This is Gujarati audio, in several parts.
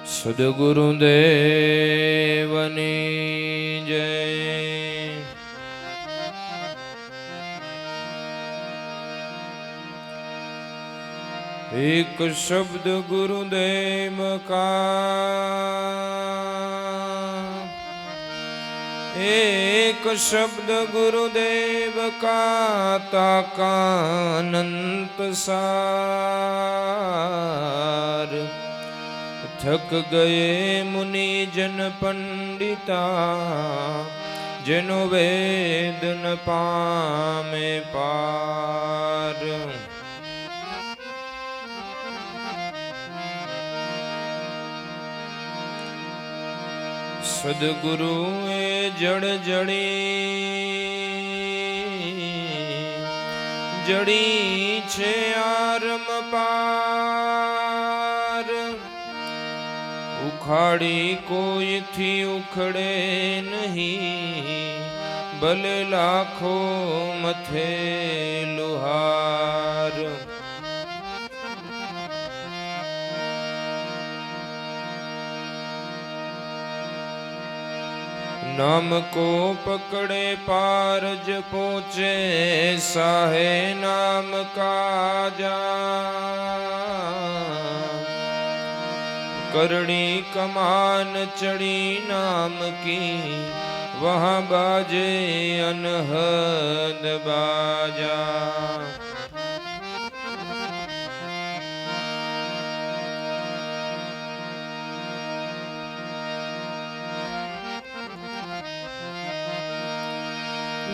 સદગુરુદેવની જય. એક શબ્દ ગુરુદેવ કા, એક શબ્દ ગુરુદેવ કા તાકાનંત સાર. થક ગયે મુનિ જન પંડિતા, જેનો વેદ ન પામે પાર. સદગુરુ એ જડ જડી છે આરમ પાર. ઉખાડી કોઈથી ઉખડે નહીં, ભલે લાખો મથે લુહાર. नाम को पकड़े पारज पहुँचे, साहे नाम का जा. करणी कमान चढ़ी नाम की, वहाँ बाजे अनहद बाजा.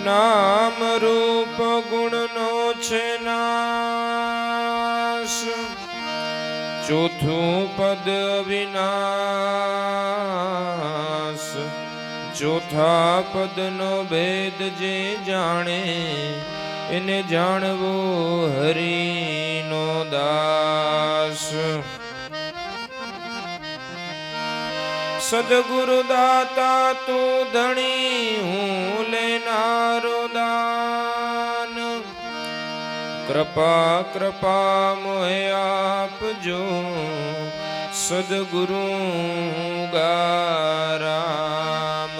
નામ રૂપ ગુણનો છે નાશ, ચોથું પદ વિનાશ. ચોથા પદનો ભેદ જે જાણે, એને જાણવો હરિનો દાસ. સદગુરુ દાતા તું ધણી, હું લેનારો દાન. કૃપા કૃપા મોહે આપજો, સદગુરુ ગારામ.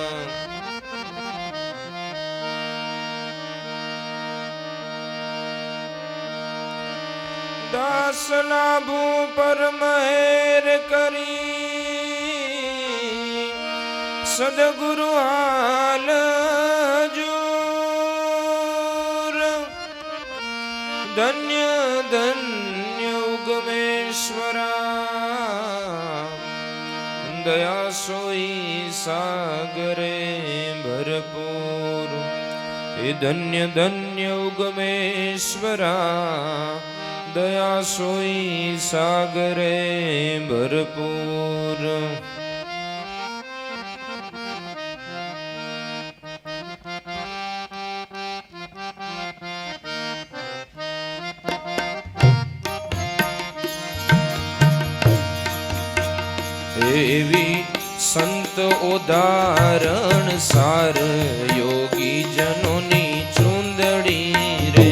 દાસ લાભુ પર મહેર કરી, સદગુરુ હાલ હજૂર. ધન્ય ધન્ય ઉગમેશ્વરા, દયા સોઈ સાગરે ભરપૂર. એ ધન્ય ધન્ય ઉગમેશ્વરા, દયા સોઈ સાગરે ભરપૂર. એવી સંત ઉદાહરણ સાર, યોગી જનોની ચૂંદડી રે.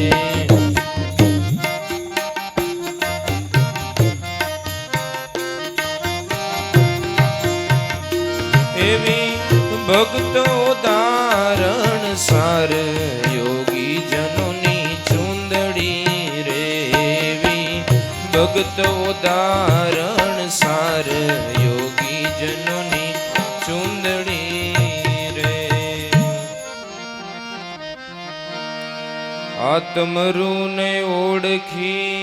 એવી ભક્ત ઉદાહરણ સાર, યોગી જનોની ચૂંદડી રે. એવી ભક્ત ઉદાહરણ સાર, યોગી જનોની ચૂંદડી રે. આત્મરૂને ઓળખી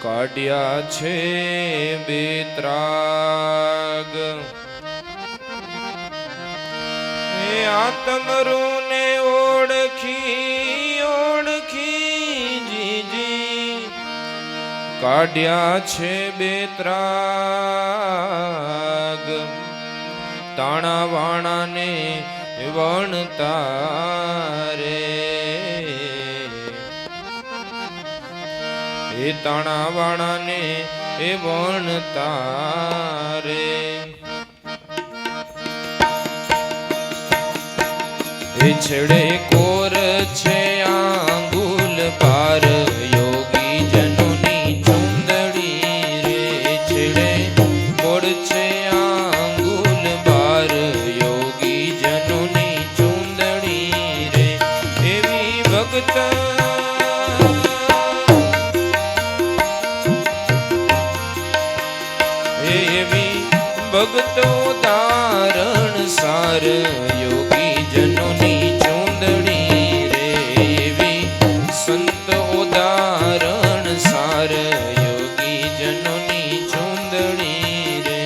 કાઢ્યા છે બેત્રાગ. એ આત્મરૂને ઓળખી જીજી કાઢ્યા છે બેત્રાગ. તાણા વાણાને વણતા રે, એ તાણા વાણાને એ વણતા રે. એ છેડે કોર છે આંગુલ પાર, યોગી જનોની ચૂંદડી રે. ભગતો તારણ સાર યોગી જનોની ચૂંદડી રે એવી સંત ઉદાહરણ સાર યોગી જનોની ચૂંદડી રે.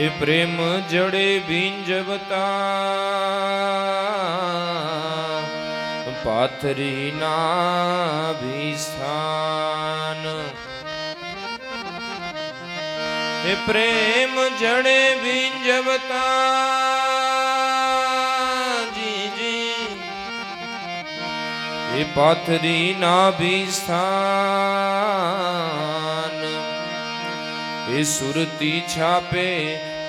એ પ્રેમ જડે ભીંજવતા પાથરી ના ભીસ્થાન. એ પ્રેમ જડે ભીંજવતા જીજી એ પાથરી ના ભીસ્થાન. એ સુરતી છાપે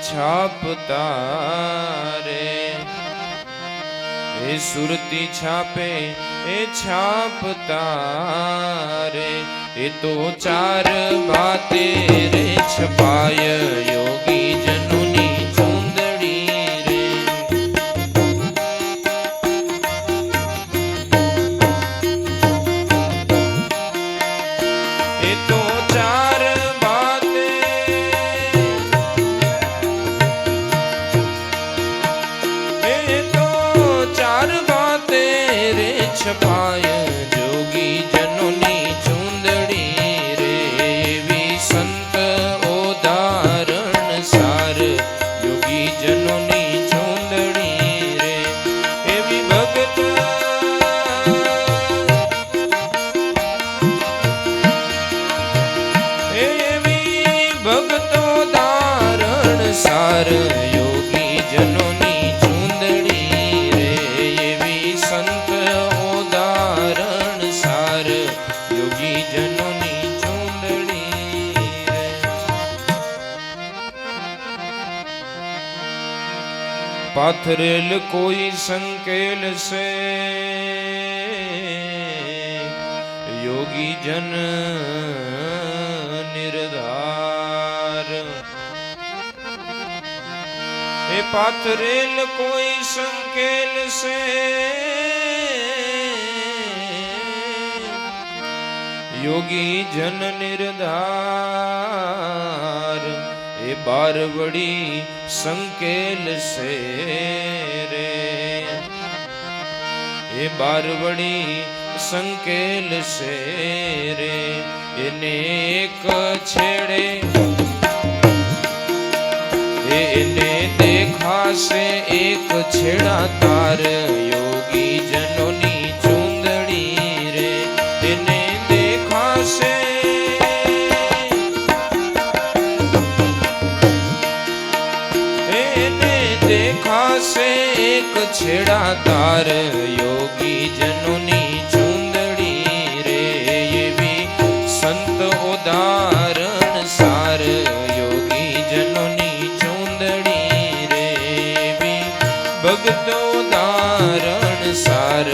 છાપતા રે એ સુરતી છાપે એ છાપતા રે એ તો ચાર બાતે રે છપાય યોગી જનોની ચૂંદડી રે. એ તો ચાર છપાય જોગી જનોની ચૂંદડી રે એવી સંત ઉદાહરણ સાર યોગી જનોની ચૂંદડી રે એવી ભગત એવી ભગતો ધારણ સાર યોગી જનોની ચૂંદડી રે એવી સંત યોગી જનોની ચૂંદડી રે. પાથરેલ કોઈ સંકેલ સે યોગી જન નિર્ધાર. એ પાથરેલ કોઈ સંકેલ સે યોગી જન નિર્ધાર. એ બારવડી સંકેલ સે રે એ બારવડી સંકેલ સે રે એને એક છેડે એને દેખાશે એક છેડા તાર યોગી જનોની ચૂંદડી રે એને એને દેખાશે એક છેડા તાર યોગી જનોની ચૂંદડી રે એવી સંત ઉદાહરણ સાર યોગી જનોની ચૂંદડી રે એવી ભગતો ઉદાહરણ સાર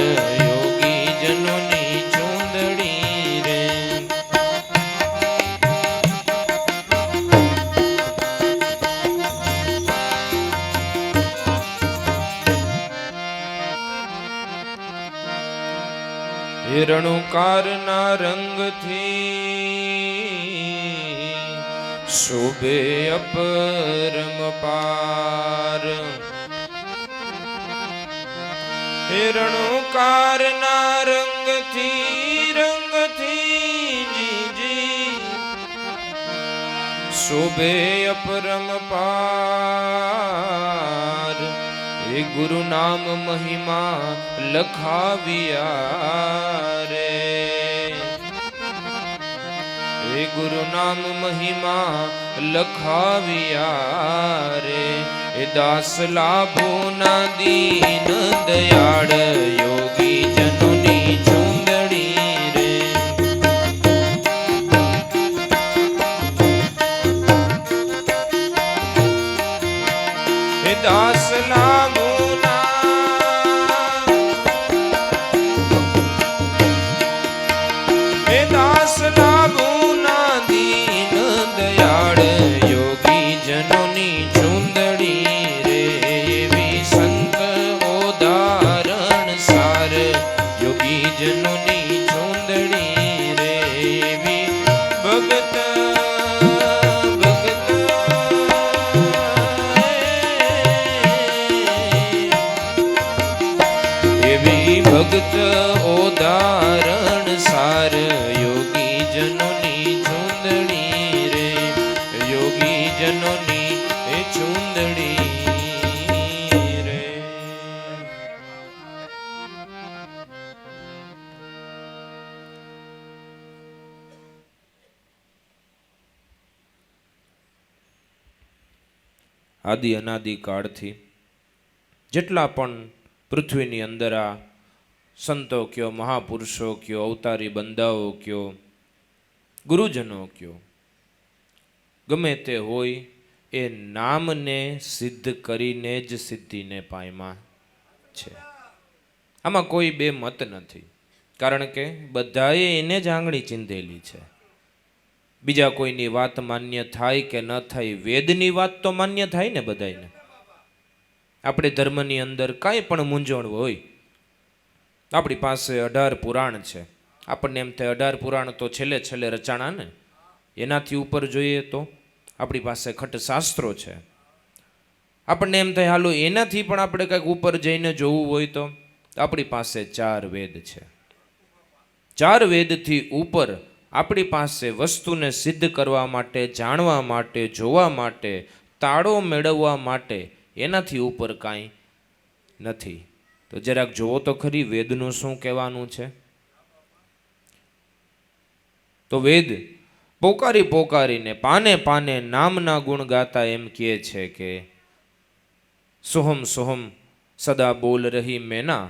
યોગી જનોની ચૂંદડી રે. રણુકારના રંગથી શોભે અપરમ પાર. રણુકારના રંગથી જીજી શોભે અપરમ પાર. એ ગુરુ નામ મહિમા લખાવ્યા રે એ ગુરુ નામ મહિમા લખાવ્યા રે એ દાસ લાભો ના દીન દયાળ યોગી જનોની ચૂંદડી રે. એ દાસ લાભો જનોની ચૂંદડી રે એવી સંત ચૂંદડી રે. આદિ અનાદિ કાળથી જેટલા પણ પૃથ્વીની અંદર આ સંતો કયો, મહાપુરુષો કયો, અવતારી બંદાઓ કયો, ગુરુજનો કયો, ગમે તે હોય એ નામને સિદ્ધ કરીને જ સિદ્ધિને પામ્યા છે. આમાં કોઈ બે મત નથી, કારણ કે બધાએ એને જ આંગળી ચીંધેલી છે. બીજા કોઈની વાત માન્ય થાય કે ન થાય, વેદની વાત તો માન્ય થાય ને બધાને. આપણે ધર્મની અંદર કાંઈ પણ મૂંઝવણ હોય, આપણી પાસે 18 પુરાણ છે. આપણને એમ થાય 18 પુરાણ તો છેલ્લે છેલ્લે રચાણા ને, એનાથી ઉપર જોઈએ તો આપણી પાસે ખટશાસ્ત્રો છે. આપણને એમ થાય હાલો એનાથી પણ આપણે કંઈક ઉપર જઈને જોવું હોય તો આપણી પાસે 4 વેદ છે. 4 વેદથી ઉપર આપણી પાસે વસ્તુને સિદ્ધ કરવા માટે, જાણવા માટે, જોવા માટે, તાળો મેળવવા માટે એનાથી ઉપર કાંઈ નથી. તો જરાક જોવો તો ખરી વેદનું શું કહેવાનું છે. તો વેદ પોકારી પોકારીને પાને પાને નામના ગુણ ગાતા એમ કહે છે કે સોહમ સોહમ સદા બોલ રહી મેના,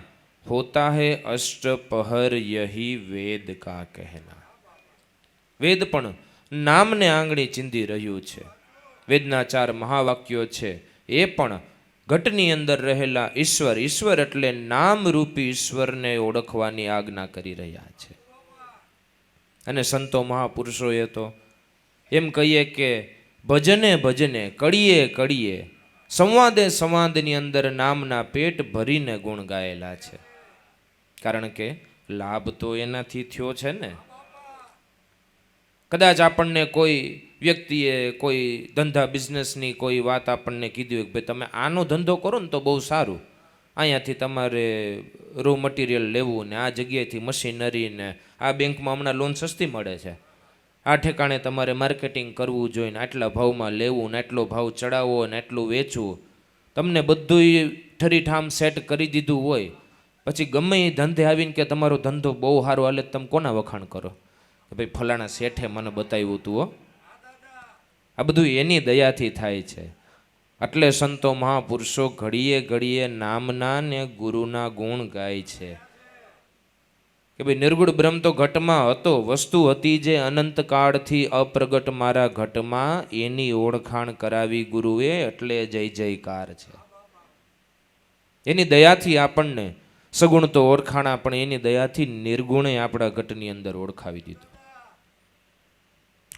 હોતા હૈ અષ્ટપહર યહી વેદ કા કહેના. વેદ પણ નામને આંગળી ચીંધી રહ્યું છે. વેદના 4 મહાવાક્યો છે એ પણ ઘટની અંદર રહેલા ઈશ્વર, ઈશ્વર એટલે નામરૂપી ઈશ્વરને ઓળખવાની આજ્ઞા કરી રહ્યા છે. અને સંતો મહાપુરુષોએ તો એમ કહીએ કે ભજને ભજને, કડીએ કડીએ, સંવાદે સંવાદની અંદર નામના પેટ ભરીને ગુણ ગાયેલા છે. કારણ કે લાભ તો એનાથી થયો છે ને. કદાચ આપણને કોઈ વ્યક્તિએ કોઈ ધંધા બિઝનેસની કોઈ વાત આપણને કીધી હોય કે ભાઈ તમે આનો ધંધો કરો ને તો બહુ સારું, અહીંયાથી તમારે રો મટીરિયલ લેવું ને આ જગ્યાએથી મશીનરી ને આ બેંકમાં હમણાં લોન સસ્તી મળે છે, આ ઠેકાણે તમારે માર્કેટિંગ કરવું જોઈએ ને આટલા ભાવમાં લેવું ને આટલો ભાવ ચડાવવો ને આટલું વેચવું, તમને બધું ઠરીઠામ સેટ કરી દીધું હોય, પછી ગમે એ ધંધે આવીને કે તમારો ધંધો બહુ સારો હાલે, તમે કોના વખાણ કરો કે ભાઈ ફલાણા શેઠે મને બતાવ્યું હતું હો. આ બધું એની દયાથી થાય છે. એટલે સંતો મહાપુરુષો ઘડીએ ઘડીએ નામના ને ગુરુના ગુણ ગાય છે કે ભાઈ નિર્ગુણ બ્રહ્મ તો ઘટમાં હતો, વસ્તુ હતી જે અનંત કાળથી અપ્રગટ મારા ઘટમાં, એની ઓળખાણ કરાવી ગુરુએ, એટલે જય જયકાર છે. એની દયાથી આપણને સગુણ તો ઓળખાણા, પણ એની દયાથી નિર્ગુણે આપણા ઘટની અંદર ઓળખાવી દીધું.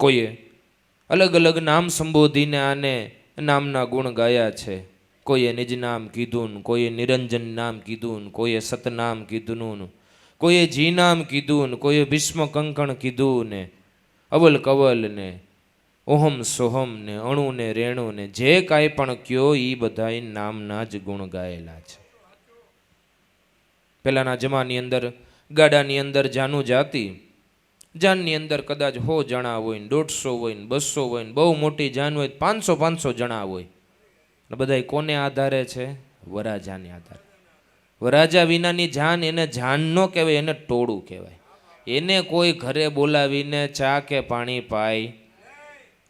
કોઈએ અલગ અલગ નામ સંબોધીને આને નામના ગુણ ગાયા છે. કોઈએ નિજ નામ કીધું, કોઈએ નિરંજન નામ કીધું, કોઈએ સતનામ કીધું, કોઈએ જી નામ કીધું, કોઈએ ભીષ્મ કંકણ કીધું ને અવલ કવલ ને ઓહમ સોહમ ને અણુ ને રેણુ ને જે કાંઈ પણ કયો એ બધા નામના જ ગુણ ગાયેલા છે. પહેલાના જમાની અંદર ગાડાની અંદર જાનું જાતી, જાનની અંદર કદાચ 100 જણા હોય ને 150 હોય ને 200 હોય ને બહુ મોટી જાન હોય 500 જણા હોય. બધા કોને આધારે છે? વરાજાને આધારે. વરાજા વિનાની જાન એને જાન ન કહેવાય, એને ટોળું કહેવાય. એને કોઈ ઘરે બોલાવીને ચા કે પાણી પાય,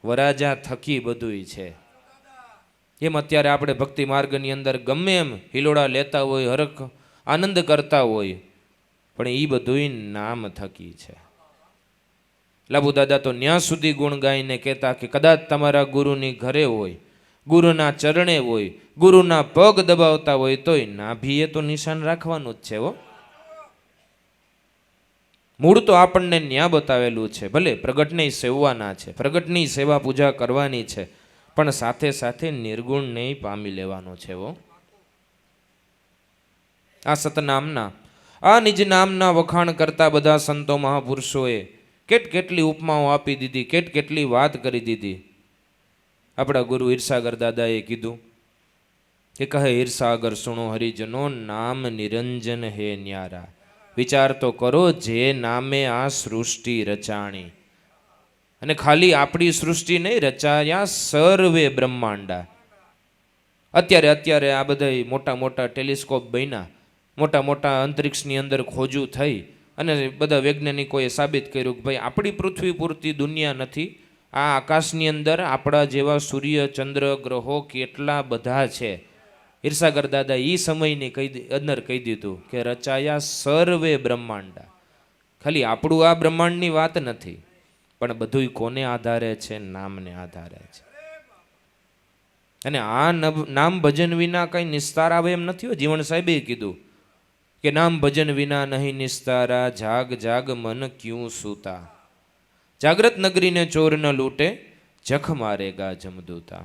વરાજા થકી બધુંય છે. એમ અત્યારે આપણે ભક્તિ માર્ગની અંદર ગમે એમ હિલોડા લેતા હોય, હરખ આનંદ કરતા હોય, પણ એ બધું નામ થકી છે. લાભુ દાદા તો ન્યા સુધી ગુણ ગાઈને કહેતા કે કદાચ તમારા ગુરુની ઘરે હોય, ગુરુના ચરણે હોય, ગુરુના પગ દબાવતા હોય તોય નાભીએ તો નિશાન રાખવાનું જ છે. મૂળ તો આપણને ન્યા બતાવેલું છે. ભલે પ્રગટને સેવવાના છે, પ્રગટની સેવા પૂજા કરવાની છે, પણ સાથે સાથે નિર્ગુણને પામી લેવાનો છે. આ સતનામના, આ નિજ નામના વખાણ કરતા બધા સંતો મહાપુરુષોએ કેટલી ઉપમાઓ આપી દીધી, કેટલી વાત કરી દીધી. આપણા ગુરુ ઈર્ષાગર દાદાએ કીધું કે કહે ઈર્ષાગર સુણો હરિજનો, નામ નિરંજન હે ન્યારા. વિચાર તો કરો જે નામે આ સૃષ્ટિ રચાણી, અને ખાલી આપણી સૃષ્ટિ નહીં રચાયા સર્વે બ્રહ્માંડા. અત્યારે આ બધા મોટા મોટા ટેલિસ્કોપ બન્યા, મોટા મોટા અંતરિક્ષની અંદર ખોજું થઈ અને બધા વૈજ્ઞાનિકોએ સાબિત કર્યું કે ભાઈ આપણી પૃથ્વી પૂરતી દુનિયા નથી, આ આકાશની અંદર આપણા જેવા સૂર્ય ચંદ્ર ગ્રહો કેટલા બધા છે. ઈર્ષાગર દાદા એ સમયની અંદર કહી દીધું કે રચાયા સર્વે બ્રહ્માંડા. ખાલી આપણું આ બ્રહ્માંડની વાત નથી, પણ બધું કોને આધારે છે? નામને આધારે છે. અને આ નામ ભજન વિના કઈ નિસ્તાર આવે એમ નથી. જીવણ સાહેબે કીધું કે નામ ભજન વિના નહીં નિસ્તારા, જાગ જાગ મન ક્યું સૂતા, જાગ્રત નગરીને ચોર ન લૂંટે, જખ મારેગા જમદૂતા.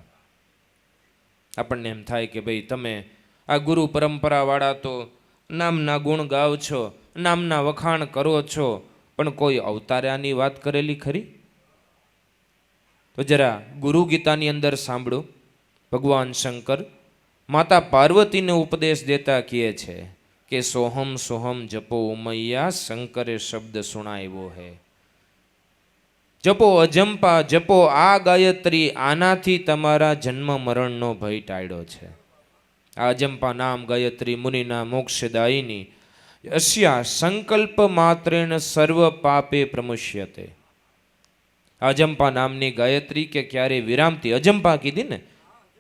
આપણને એમ થાય કે ભાઈ તમે આ ગુરુ પરંપરાવાળા તો નામના ગુણ ગાવ છો, નામના વખાણ કરો છો, પણ કોઈ અવતાર્યાની વાત કરેલી ખરી? તો જરા ગુરુ ગીતાની અંદર સાંભળો. ભગવાન શંકર માતા પાર્વતીને ઉપદેશ દેતા કહે છે કે સોહમ સોહમ જપો ઉમૈયા, શંકરે શબ્દ સુણાવ્યો હે. જપો અજંપા, જપો આ ગાયત્રી, આનાથી તમારા જન્મ મરણનો ભય ટાળ્યો છે. આ અજંપા નામ ગાયત્રી મુનિના મોક્ષદાયિની, અસ્યા સંકલ્પ માત્રેણ સર્વ પાપે પ્રમુષ્યતે. અજંપા નામની ગાયત્રી કે ક્યારે વિરામતી, અજંપા કીધી ને,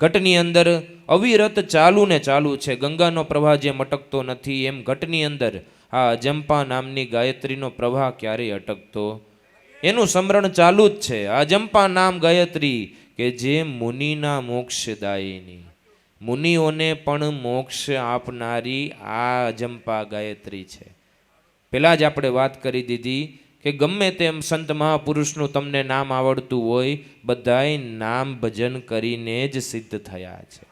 ઘટની અંદર અવિરત ચાલુ ને ચાલુ છે. ગંગાનો પ્રવાહ જે અટકતો નથી, એમ ઘટની અંદર આ અજંપા નામની ગાયત્રીનો પ્રવાહ ક્યારેય અટકતો, એનું સ્મરણ ચાલુ જ છે. અજંપા નામ ગાયત્રી કે જે મુનિના મોક્ષદાયિની, મુનિઓને પણ મોક્ષ આપનારી આ અજંપા ગાયત્રી છે. પહેલાં જ આપણે વાત કરી દીધી કે ગમે તેમ સંત મહાપુરુષનું તમને નામ આવડતું હોય, બધાય નામ ભજન કરીને જ સિદ્ધ થયા છે.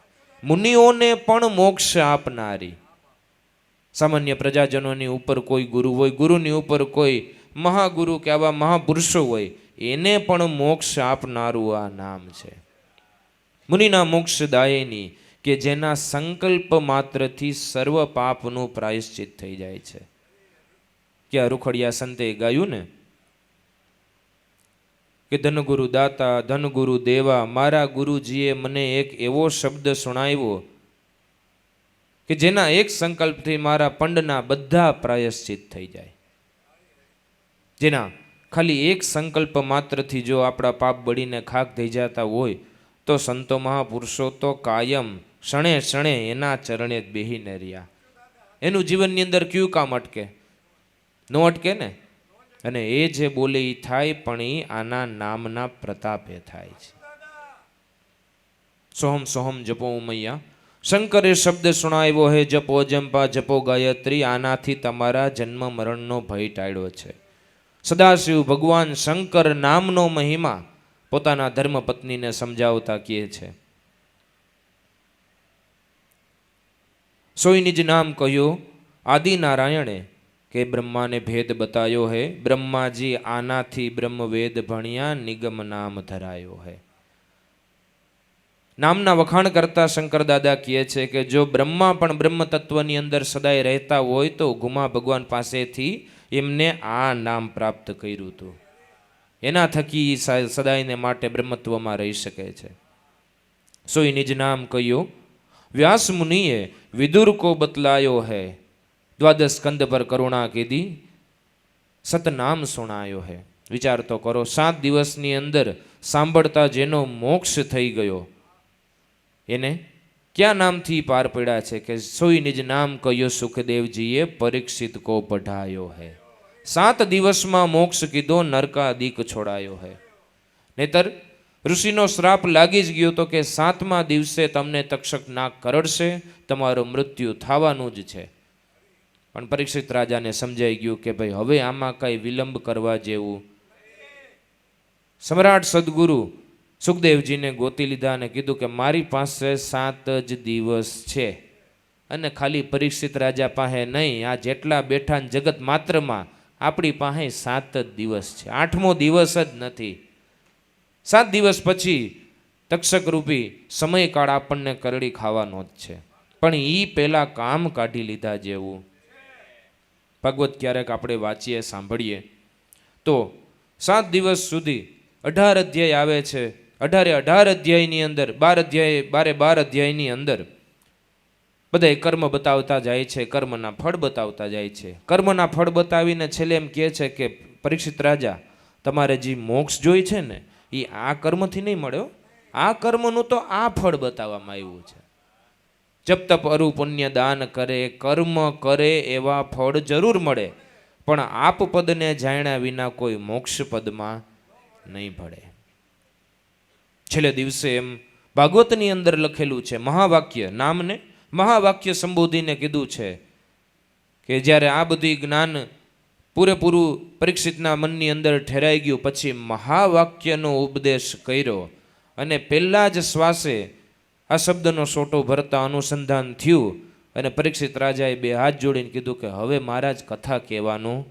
મુનિઓને પણ મોક્ષ આપનારી. સામાન્ય પ્રજાજનોની ઉપર કોઈ ગુરુ હોય, ગુરુની ઉપર કોઈ મહાગુરુ કે આવા મહાપુરુષો હોય, એને પણ મોક્ષ આપનારું આ નામ છે. મુનિના મોક્ષદાયિની કે જેના સંકલ્પ માત્રથી સર્વ પાપનું પ્રાયશ્ચિત થઈ જાય છે. ક્યાં રૂખડિયા સંતે ગાયું ને કે ધનગુરુ દાતા ધનગુરુ દેવા, મારા ગુરુજીએ મને એક એવો શબ્દ સુણાવ્યો કે જેના એક સંકલ્પથી મારા પંડના બધા પ્રાયશ્ચિત થઈ જાય. જેના ખાલી એક સંકલ્પ માત્રથી જો આપણા પાપ બળીને ખાક થઈ જતા હોય, તો સંતો મહાપુરુષો તો કાયમ ક્ષણે ક્ષણે એના ચરણે જ બેહીને રહ્યા. એનું જીવનની અંદર કયું કામ અટકે? ન અટકે ને. અને એ જે બોલે એ થાય, પણ એ આના નામના પ્રતાપે થાય છે. સોહમ સોહમ જપો ઉમૈયા, શંકરે શબ્દ સુણાવ્યો હે, જપો અજંપા જપો ગાયત્રી, આનાથી તમારા જન્મ મરણનો ભય ટાળ્યો છે. સદાશિવ ભગવાન શંકર નામનો મહિમા પોતાના ધર્મપત્નીને સમજાવતા કહે છે, સોઈ નિજ નામ કહ્યો આદિ નારાયણે, કે બ્રહ્માને ભેદ બતાયો હે, બ્રહ્માજી આનાથી બ્રહ્મવેદ ભણ્યા, નિગમ નામ ધરાયો હે. નામના વખાણ કરતા શંકર દાદા કહે છે કે જો બ્રહ્મા પણ બ્રહ્મ તત્વની અંદર સદાય રહેતા હોય, તો ગુમા ભગવાન પાસેથી એમને આ નામ પ્રાપ્ત કર્યું હતું. એના થકી સદાયને માટે બ્રહ્મત્વમાં રહી શકે છે. સોઈ નિજ નામ કહ્યો વ્યાસ મુનિએ, વિદુર કો બતલાયો હે, દ્વાદશ સ્કંદ પર કરુણા કીધી, સતનામ સુણાયો હે. વિચાર તો કરો, 7 દિવસની અંદર સાંભળતા જેનો મોક્ષ થઈ ગયો, એને ક્યાં નામથી પાર પડ્યા છે? કે સોઈ નિજ નામ કહ્યો સુખદેવજીએ, પરીક્ષિત કો પઢાયો હે. 7 દિવસમાં મોક્ષ કીધો, નરકાદિક છોડાયો હે. નહીતર ઋષિનો શ્રાપ લાગી જ ગયો તો કે 7મા દિવસે તમને તક્ષક નાગ કરડશે, તમારું મૃત્યુ થવાનું જ છે. પણ પરીક્ષિત રાજાને સમજાઈ ગયું કે ભાઈ હવે આમાં કઈ વિલંબ કરવા જેવું. સમ્રાટ સદગુરુ સુખદેવજીને ગોતી લીધા અને કીધું કે મારી પાસે 7 જ દિવસ છે. અને ખાલી પરીક્ષિત રાજા પાસે નહીં, આ જેટલા બેઠા જગત માત્રમાં આપણી પાસે 7 જ દિવસ છે, 8મો દિવસ જ નથી. 7 દિવસ પછી તક્ષક રૂપી સમયકાળ આપણને કરડી ખાવાનો જ છે. પણ એ પહેલા કામ કાઢી લીધા જેવું. ભાગવત ક્યારેક આપણે વાંચીએ સાંભળીએ તો 7 દિવસ સુધી 18 અધ્યાય આવે છે 18 અધ્યાયની અંદર 12 અધ્યાયની અંદર બધાય કર્મ બતાવતા જાય છે, કર્મના ફળ બતાવતા જાય છે. કર્મના ફળ બતાવીને છેલ્લે એમ કહે છે કે પરીક્ષિત રાજા, તમારે જે મોક્ષ જોઈ છે ને એ આ કર્મથી નહીં મળ્યો, આ કર્મનું તો આ ફળ બતાવવામાં આવ્યું છે. જપ તપ અરુ પુણ્ય દાન કરે, કર્મ કરે એવા ફળ જરૂર મળે, પણ આપ પદને જાણ્યા વિના કોઈ મોક્ષ પદમાં નહીં ભળે. છેલ્લે દિવસે એમ ભાગવતની અંદર લખેલું છે, મહાવાક્ય નામને મહાવાક્ય સંબોધીને કીધું છે કે જ્યારે આ બધું જ્ઞાન પૂરેપૂરું પરીક્ષિતના મનની અંદર ઠેરાઈ ગયું, પછી મહાવાક્યનો ઉપદેશ કર્યો અને પહેલા જ શ્વાસે આ શબ્દનો સોટો ભરતા અનુસંધાન થયું અને પરીક્ષિત રાજાએ 2 હાથ જોડીને કીધું કે હવે મહારાજ કથા કહેવાનું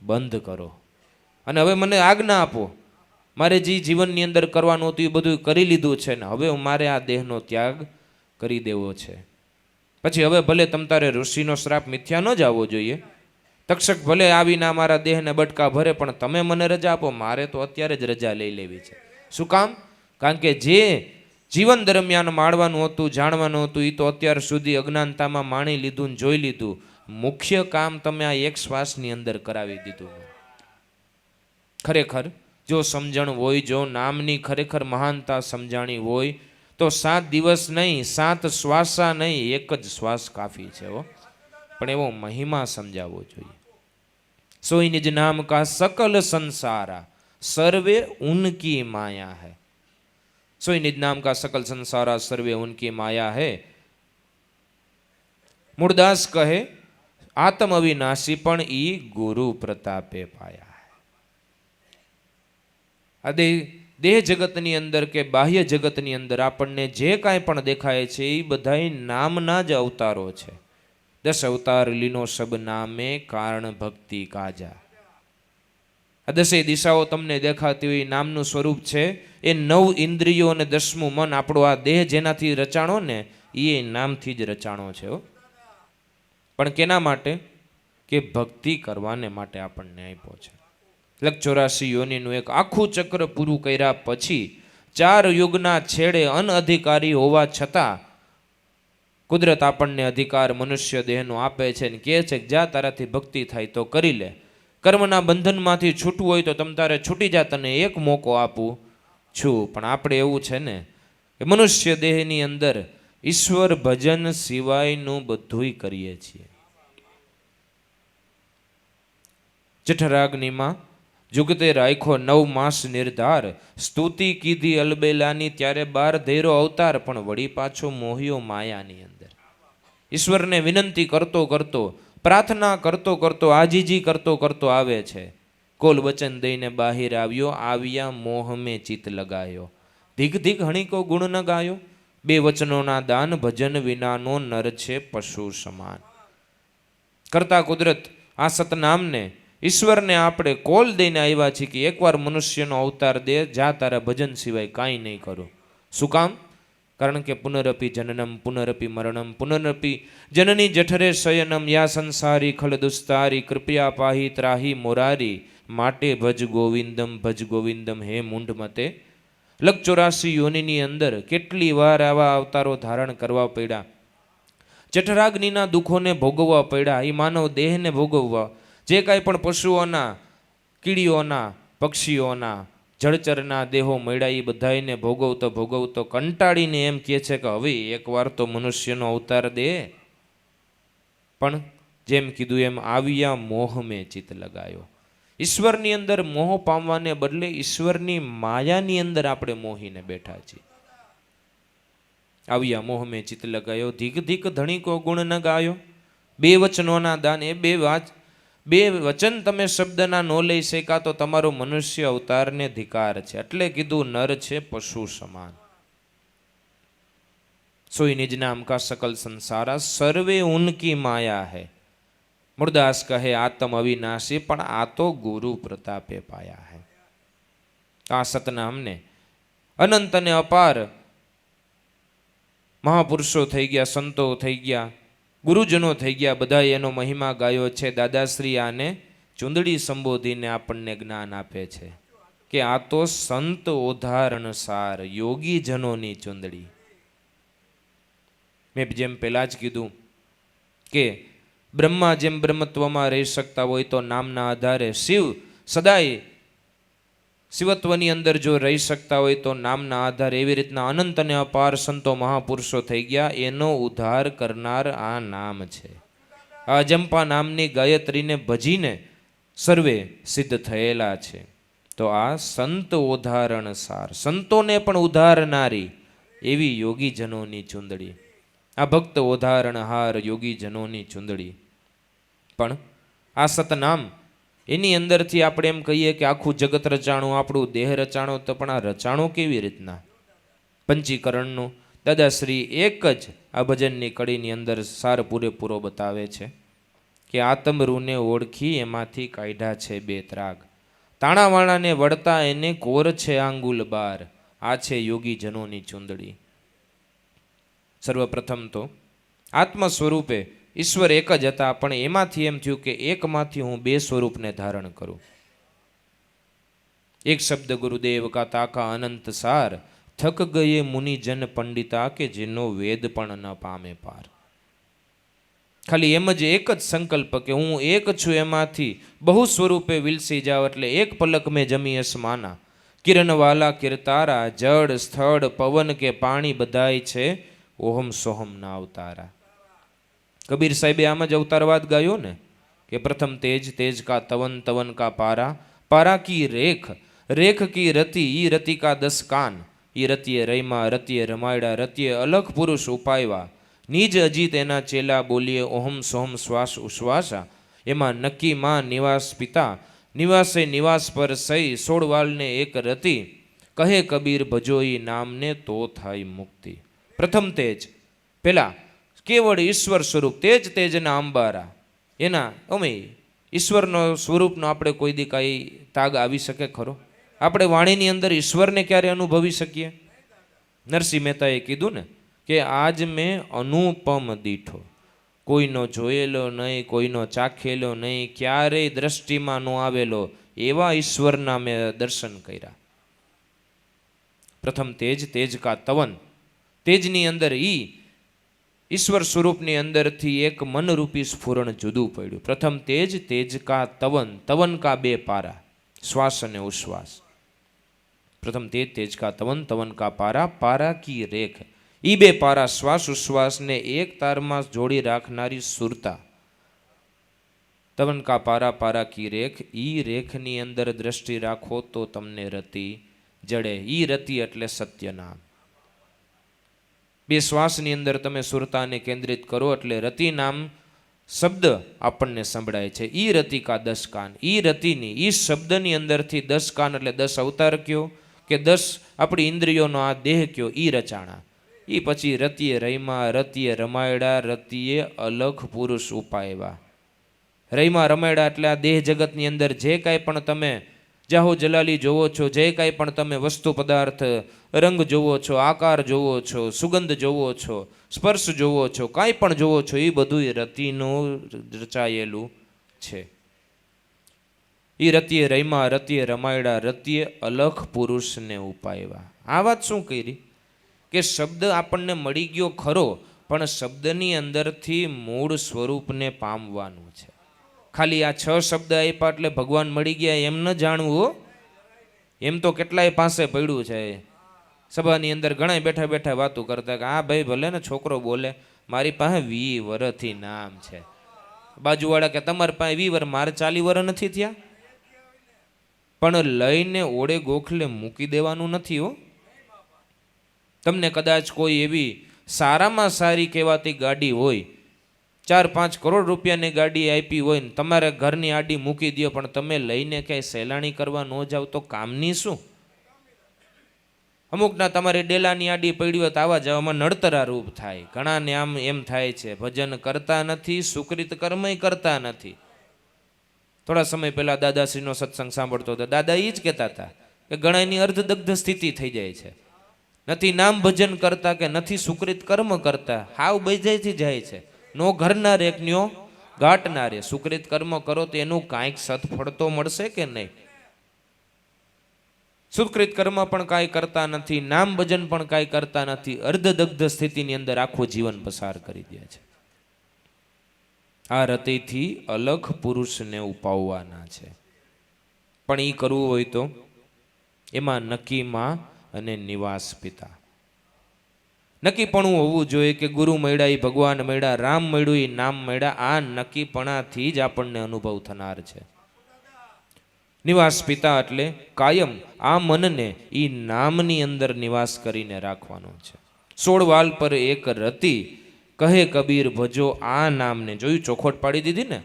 બંધ કરો અને હવે મને આજ્ઞા આપો, મારે જે જીવનની અંદર કરવાનું હતું એ બધું કરી લીધું છે ને હવે મારે આ દેહનો ત્યાગ કરી દેવો છે. પછી હવે ભલે તમ તારે ઋષિનો શ્રાપ મિથ્યા ન જ આવવો જોઈએ, તક્ષક ભલે આવીને અમારા દેહને બટકા ભરે, પણ તમે મને રજા આપો, મારે તો અત્યારે જ રજા લઈ લેવી છે. શું કામ? કારણ કે જે જીવન દરમિયાન માણવાનું હતું, જાણવાનું હતું, એ તો અત્યાર સુધી અજ્ઞાનતામાં માણી લીધું ને જોઈ લીધું. મુખ્ય કામ તમે આ એક શ્વાસની અંદર કરાવી દીધું. ખરેખર જો સમજણ હોય, જો નામની ખરેખર મહાનતા સમજાણી હોય તો 7 દિવસ નહીં, 7 શ્વાસા નહીં, એક જ શ્વાસ કાફી છે હો. પણ એવો મહિમા સમજાવવો જોઈએ. સોઈ નિજ નામ કા સકલ સંસારા સર્વે ઉનકી માયા હૈ. સોઈ નિજ નામ કા સકલ સંસારા સર્વે ઉનકી માયા હૈ. મૂળદાસ કહે આત્મ અવિનાશી પણ ઈ ગુરુ પ્રતાપે પાયા. આ દેહ જગતની અંદર કે બાહ્ય જગતની અંદર આપણને જે કાંઈ પણ દેખાય છે એ બધાય નામના જ અવતારો છે. 10 અવતાર લીનો સબ નામે કારણ ભક્તિ કાજા. આ 10 દિશાઓ તમને દેખાતી હોય નામનું સ્વરૂપ છે. એ 9 ઇન્દ્રિયો અને 10મું મન, આપણો આ દેહ જેનાથી રચાણો ને એ નામથી જ રચાણો છે. પણ કેના માટે? કે ભક્તિ કરવાને માટે આપણને આપ્યો છે. 84 યોનિનું એક આખું ચક્ર પૂરું કર્યા પછી 4 યુગના છેડે અનઅધિકારી હોવા છતાં કુદરત આપણને અધિકાર મનુષ્ય દેહનો આપે છે ને કહે છે કે જા તારાથી ભક્તિ થાય તો કરી લે. કર્મના બંધનમાંથી છૂટવું હોય તો તમ તારે છૂટી જા, તને એક મોકો આપું છું. પણ આપણે એવું છે ને કે મનુષ્ય દેહની અંદર ઈશ્વર ભજન સિવાયનું બધુંય કરીએ છીએ. જઠરાગ્નિમાં જુગતે રાખ્યો 9 માસ નિર્ધાર, સ્તુતિ કીધી અલબેલાની ત્યારે 12 ધૈરો અવતાર, પણ વળી પાછો મોહ્યો માયાની અંદર. ઈશ્વરને વિનંતી કરતો કરતો, પ્રાર્થના કરતો કરતો, આજીજી કરતો કરતો આવે છે. કોલ વચન દઈને બાહિર આવ્યો, આવ્યા મોહ મેં ચિત્ત લગાયો. ધીક ધીક હણીકો ગુણ ન ગાયો, 2 વચનોના દાન ભજન વિનાનો નર છે પશુ સમાન. કરતા કુદરત આ સતનામને ઈશ્વરને આપણે કોલ દઈને આવ્યા છીએ કે એકવાર મનુષ્યનો અવતાર દે, જા તારા ભજન સિવાય કાંઈ નહીં કરું. શું કામ? કારણ કે પુનરપી જનનમ પુનરપી મરણમ પુનરપી જનની જઠરે શયનમ યા સંસારી ખલદુસ્તારી કૃપયા પાહી ત્રાહી મોરારી માટે ભજ ગોવિંદમ હે મૂંઢ મતે. 84 યોનિની અંદર કેટલી વાર આવા અવતારો ધારણ કરવા પડ્યા, જઠરાગ્નિના દુઃખોને ભોગવવા પડ્યા, એ માનવ દેહને ભોગવવા, જે કાંઈ પણ પશુઓના, કીડીઓના, પક્ષીઓના, જળચરના દેહો મળ્યા એ બધાને ભોગવતો ભોગવતો કંટાળીને એમ કહે છે કે હવે એકવાર તો મનુષ્યનો અવતાર દે. પણ જેમ કીધું એમ આવ્યા મોહ મેં ચિત્ત લગાયો. ઈશ્વરની અંદર મોહ પામવાને બદલે ઈશ્વરની માયાની અંદર આપણે મોહીને બેઠા છીએ. આવ્યા મોહ મેં ચિત્ત લગાયો, ધીક ધીક ધણીકો ગુણ ન ગાયો. 2 વચનોના દાન, એ 2 વચન તમે શબ્દના ન લઈ શકા તો તમારો મનુષ્ય અવતારને ધિકાર છે. એટલે કીધું નર છે પશુ સમાન. સોઈ નિજ નામ કા સકલ સંસારા સર્વે ઉનકી માયા હૈ. મૂળદાસ કહે આત્મ અવિનાશી પણ આ તો ગુરુ પ્રતાપે પાયા હૈ. આ સતનામને અનંત અને અપાર મહાપુરુષો થઈ ગયા, સંતો થઈ ગયા, ગુરુજનો થઈ ગયા, બધા એનો મહિમા ગાયો છે. દાદાશ્રી આને ચૂંદડી સંબોધીને આપણને જ્ઞાન આપે છે. કે આ તો સંત ઉદાહરણ સાર યોગી જનોની ચુંદડી. મેં જેમ પહેલાં જ કીધું કે બ્રહ્મા જેમ બ્રહ્મત્વમાં રહી શકતા હોય તો નામના આધારે શિવ સદાય શિવત્વની અંદર જો રહી શકતા હોય તો નામના આધારે એવી રીતના અનંત અને અપાર સંતો મહાપુરુષો થઈ ગયા. એનો ઉદ્ધાર કરનાર આ નામ છે. આ અજંપા નામની ગાયત્રીને ભજીને સર્વે સિદ્ધ થયેલા છે. તો આ સંત ઉદાહરણ સાર, સંતોને પણ ઉદ્ધારનારી એવી યોગીજનોની ચુંદડી, આ ભક્ત ઉદાહરણ હાર યોગીજનોની ચુંદડી. પણ આ સતનામ એની અંદરથી આપણે એમ કહીએ કે આખું જગત રચાણું, આપણું દેહ રચાણું. તો પણ આ રચાણું કેવી રીતના? પંચીકરણનું દાદાશ્રી એક જ આ ભજનની કડીની અંદર સાર પૂરેપૂરો બતાવે છે કે આતમરૂને ઓળખી એમાંથી કાઢ્યા છે બે ત્રાગ, તાણાવાણાને વળતા એને કોર છે આંગુલ બાર. આ છે યોગીજનોની ચુંદડી. સર્વપ્રથમ તો આત્મ સ્વરૂપે ઈશ્વર એક જ હતા, પણ એમાંથી એમ થયું કે એકમાંથી હું બે સ્વરૂપને ધારણ કરું. એક શબ્દ ગુરુદેવ કા તાકા અનંત સાર, થક ગયે મુનિજન પંડિતા કે જેનો વેદ પણ ન પામે પાર. ખાલી એમ જ એક જ સંકલ્પ કે હું એક છું, એમાંથી બહુ સ્વરૂપે વિલસી જાવ. એટલે એક પલક મેં જમી અસમાના, કિરણવાલા કિરતારા, જળ સ્થળ પવન કે પાણી બધાય છે ઓહમ સોહમ ના અવતારા. કબીર સાહેબે આમ જ અવતારવાદ ગાયો ને કે પ્રથમ તેજ, તેજ કા તવન, તવન કા પારા, પારા કી રેખ, રેખ કી રતિ, ઈ રતિ કા 10 કાન, ઈ રતિએ રૈમા, રતિએ રમાયડા, રતિએ અલગ પુરુષ ઉપાયવા, નિજ અજીત એના ચેલા બોલીએ ઓહમ સોહમ શ્વાસ ઉશ્વાસા. એમાં નક્કી માં નિવાસ પિતા, નિવાસે નિવાસ પર સઈ, 16 વાલને એક રતિ, કહે કબીર ભજોઈ નામને તો થાય મુક્તિ. પ્રથમ તેજ, પેલા કેવળ ઈશ્વર સ્વરૂપ, તેજ તેજના અંબારા. એના અમે ઈશ્વરનો સ્વરૂપનો આપણે કોઈ દી કાંઈ તાગ આવી શકે ખરો? આપણે વાણીની અંદર ઈશ્વરને ક્યારે અનુભવી શકીએ? નરસિંહ મહેતાએ કીધું ને કે આજ મેં અનુપમ દીઠો, કોઈનો જોયેલો નહીં, કોઈનો ચાખેલો નહીં, ક્યારેય દ્રષ્ટિમાં ન આવેલો એવા ઈશ્વરના મેં દર્શન કર્યા. પ્રથમ તેજ, તેજ કા તવન, તેજની અંદર ઈશ્વર સ્વરૂપની અંદરથી એક મનરૂપી સ્ફુરણ જુદું પડ્યું. પ્રથમ તેજ, તેજ કા તવન, તવન કા બે પારા, શ્વાસ અને ઉશ્વાસ. પ્રથમ તેજ, તેજ કા તવન, તવન કા પારા, પારા કી રેખ, ઈ બે પારા શ્વાસ ઉશ્વાસને એક તારમાં જોડી રાખનારી સુરતા. તવન કા પારા, પારા કી રેખ, ઈ રેખની અંદર દ્રષ્ટિ રાખો તો તમને રતિ જડે. ઈ રતિ એટલે સત્યનામ. બે શ્વાસની અંદર તમે સુરતાને કેન્દ્રિત કરો એટલે રતિ નામ શબ્દ આપણને સંભળાય છે. ઈ રતિ કા 10 કાન, ઈ રતિની ઈ શબ્દની અંદરથી 10 કાન એટલે 10 અવતાર કયો કે 10 આપણી ઇન્દ્રિયોનો આ દેહ કયો, ઈ રચાણા. ઈ પછી રતિએ રૈમા, રતિએ રમાયડા, રતિએ અલખ પુરુષ ઉપાયવા. રૈમા રમાયડા એટલે આ દેહ જગતની અંદર જે કાંઈ પણ તમે જાહો જલાલી જોવો છો, જે કાંઈ પણ તમે વસ્તુ પદાર્થ રંગ જોવો છો, આકાર જોવો છો, સુગંધ જોવો છો, સ્પર્શ જોવો છો, કાંઈ પણ જોવો છો, એ બધું રતિનું રચાયેલું છે. એ રતિએ રૈમા, રતિએ રમાયડા, રતિએ અલખ પુરુષને ઉપાયવા. આ વાત શું કરી કે શબ્દ આપણને મળી ગયો ખરો, પણ શબ્દની અંદરથી મૂળ સ્વરૂપને પામવાનું છે. ખાલી આ 6 શબ્દ આપ્યા એટલે ભગવાન મળી ગયા એમ ન જાણવું. એમ તો કેટલાય પાસે પડ્યું છે. સભાની અંદર ઘણા બેઠા બેઠા વાતો કરતા કે આ ભાઈ ભલે ને છોકરો બોલે, મારી પાસે 20 વર્ષથી નામ છે. બાજુવાળા કે તમારી પાસે 20 વર્ષ, મારે 40 વર્ષ નથી થયા. પણ લઈને ઓળે ગોખલે મૂકી દેવાનું નથી હો. તમને કદાચ કોઈ એવી સારામાં સારી કહેવાતી ગાડી હોય, 4-5 કરોડ રૂપિયાની ગાડી આપી હોય ને તમારે ઘરની આડી મૂકી દો, પણ તમે લઈને ક્યાંય સહેલાણી કરવા ન જાવ તો કામની શું? અમુકના તમારે ડેલાની આડી પડી હોય તો આવા જવામાં નડતરા રૂપ થાય. ઘણાને આમ એમ થાય છે ભજન કરતા નથી, સુકૃત કર્મય કરતા નથી. થોડા સમય પહેલા દાદાશ્રીનો સત્સંગ સાંભળતો હતો. દાદા એ જ કહેતા હતા કે ઘણાની અર્ધદગ્ધ સ્થિતિ થઈ જાય છે. નથી નામ ભજન કરતા કે નથી સુકૃત કર્મ કરતા, હાવ બેજાયથી જાય છે. નો ઘરના રેકન્યો ઘાટના રે. સુકૃત કર્મ કરો તો એનું કાંઈક સત્ફળ તો મળશે કે નહીં? સુકૃત કર્મ પણ કાંઈ કરતા નથી, નામ ભજન પણ કાંઈ કરતા નથી, અર્ધદગ્ધ સ્થિતિની અંદર આખું જીવન પસાર કરી દે છે. આ રતિથી અલખ પુરુષને ઉપાવવાના છે. પણ એ કરવું હોય તો એમાં નક્કીમાં અને નિવાસ પિતા નક્કીપણું હોવું જોઈએ કે ગુરુ મળ્યા એ ભગવાન મળ્યા, રામ મળ્યું એ નામ મળ્યા. આ નક્કીપણાથી જ આપણને અનુભવ થનાર છે. નિવાસ પિતા એટલે કાયમ આ મનને એ નામની અંદર નિવાસ કરીને રાખવાનો છે. 16 વાલ પર એક રતિ કહે કબીર ભજો આ નામને. જોયું, ચોખવટ પાડી દીધી ને,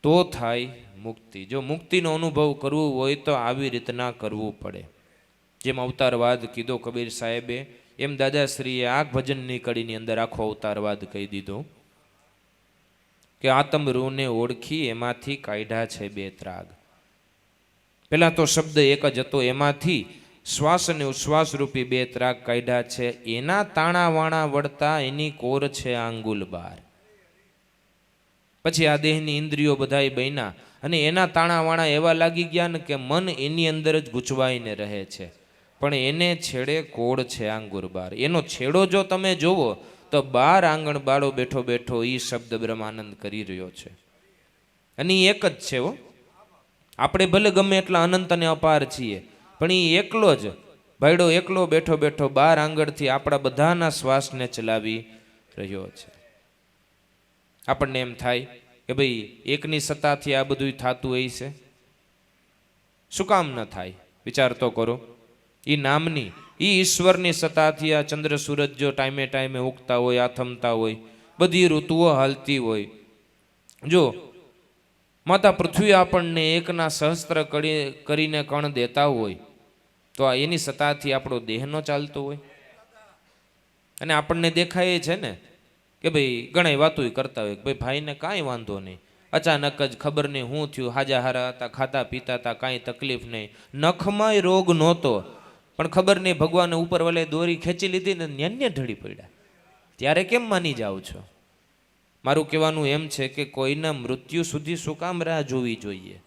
તો થાય મુક્તિ. જો મુક્તિનો અનુભવ કરવો હોય તો આવી રીતના કરવું પડે. જેમ અવતારવાદ કીધો કબીર સાહેબે, એમ દાદાશ્રીએ આ ભજનની કડીની અંદર આખો અવતારવાદ કહી દીધો કે આત્મરૂને ઓળખી એમાંથી કાઢ્યા છે 2 ત્રાગ. પહેલા તો શબ્દ એક જ હતો, એમાંથી શ્વાસ અને ઉશ્વાસ રૂપી 2 ત્રાગ કાઢ્યા છે. એના તાણા વાણા વળતા એની કોર છે આંગુલ બાર. પછી આ દેહની ઇન્દ્રિયો બધાય બન્યા અને એના તાણા વાણા એવા લાગી ગયા ને કે મન એની અંદર જ ગૂંચવાઈને રહે છે. પણ એને છેડે કોડ છે આંગુર બાર. એનો છેડો જો તમે જોવો તો 12 આંગણ બાળો બેઠો બેઠો એ શબ્દ બ્રહ્માનંદ કરી રહ્યો છે. અને એ એક જ છે. આપણે ભલે ગમે એટલા અનંત અને અપાર છીએ, પણ એ એકલો જ ભાઈડો એકલો બેઠો બેઠો 12 આંગળથી આપણા બધાના શ્વાસને ચલાવી રહ્યો છે. આપણને એમ થાય કે ભાઈ એકની સત્તાથી આ બધું થતું હોય છે. શું કામ ન થાય? વિચાર તો કરો. એ નામની એ ઈશ્વરની સત્તાથી આ ચંદ્ર સૂરજ જો ટાઈમે ટાઈમે ઉગતા હોય, આથમતા હોય, બધી ઋતુઓ હાલતી હોય. જો માતા પૃથ્વી આપણને એકના સહસ્ત્ર કરીને કણ દેતા હોય તો આ એની સત્તાથી આપણો દેહ ન ચાલતો હોય. અને આપણને દેખાય છે ને કે ભાઈ ઘણા વાતો કરતા હોય કે ભાઈ ભાઈને કાંઈ વાંધો નહીં, અચાનક જ ખબર નહીં શું થયું, હાજા હારા હતા, ખાતા પીતા હતા, કાંઈ તકલીફ નહીં, નખમાંય રોગ નહોતો, પણ ખબર નહીં ભગવાને ઉપર વલે દોરી ખેંચી લીધી ને ન્યાન્ય ઢળી પડ્યા. ત્યારે કેમ માની જાઓ છો? મારું કહેવાનું એમ છે કે કોઈના મૃત્યુ સુધી શું કામ રાહ જોવી જોઈએ?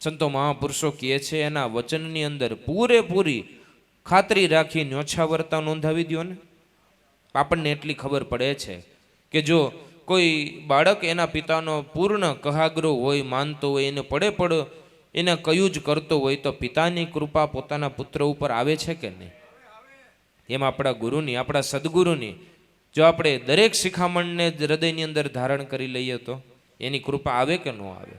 સંતો મહાપુરુષો કહે છે એના વચનની અંદર પૂરેપૂરી ખાતરી રાખી ન્યોછાવરતા નોંધાવી દો ને. આપણને એટલી ખબર પડે છે કે જો કોઈ બાળક એના પિતાનો પૂર્ણ કહાગ્રો હોય, માનતો હોય, એને પડે એને કયું જ કરતો હોય તો પિતાની કૃપા પોતાના પુત્ર ઉપર આવે છે કે નહીં? એમ આપણા ગુરુની, આપણા સદગુરુની જો આપણે દરેક શિખામણને હૃદયની અંદર ધારણ કરી લઈએ તો એની કૃપા આવે કે ન આવે?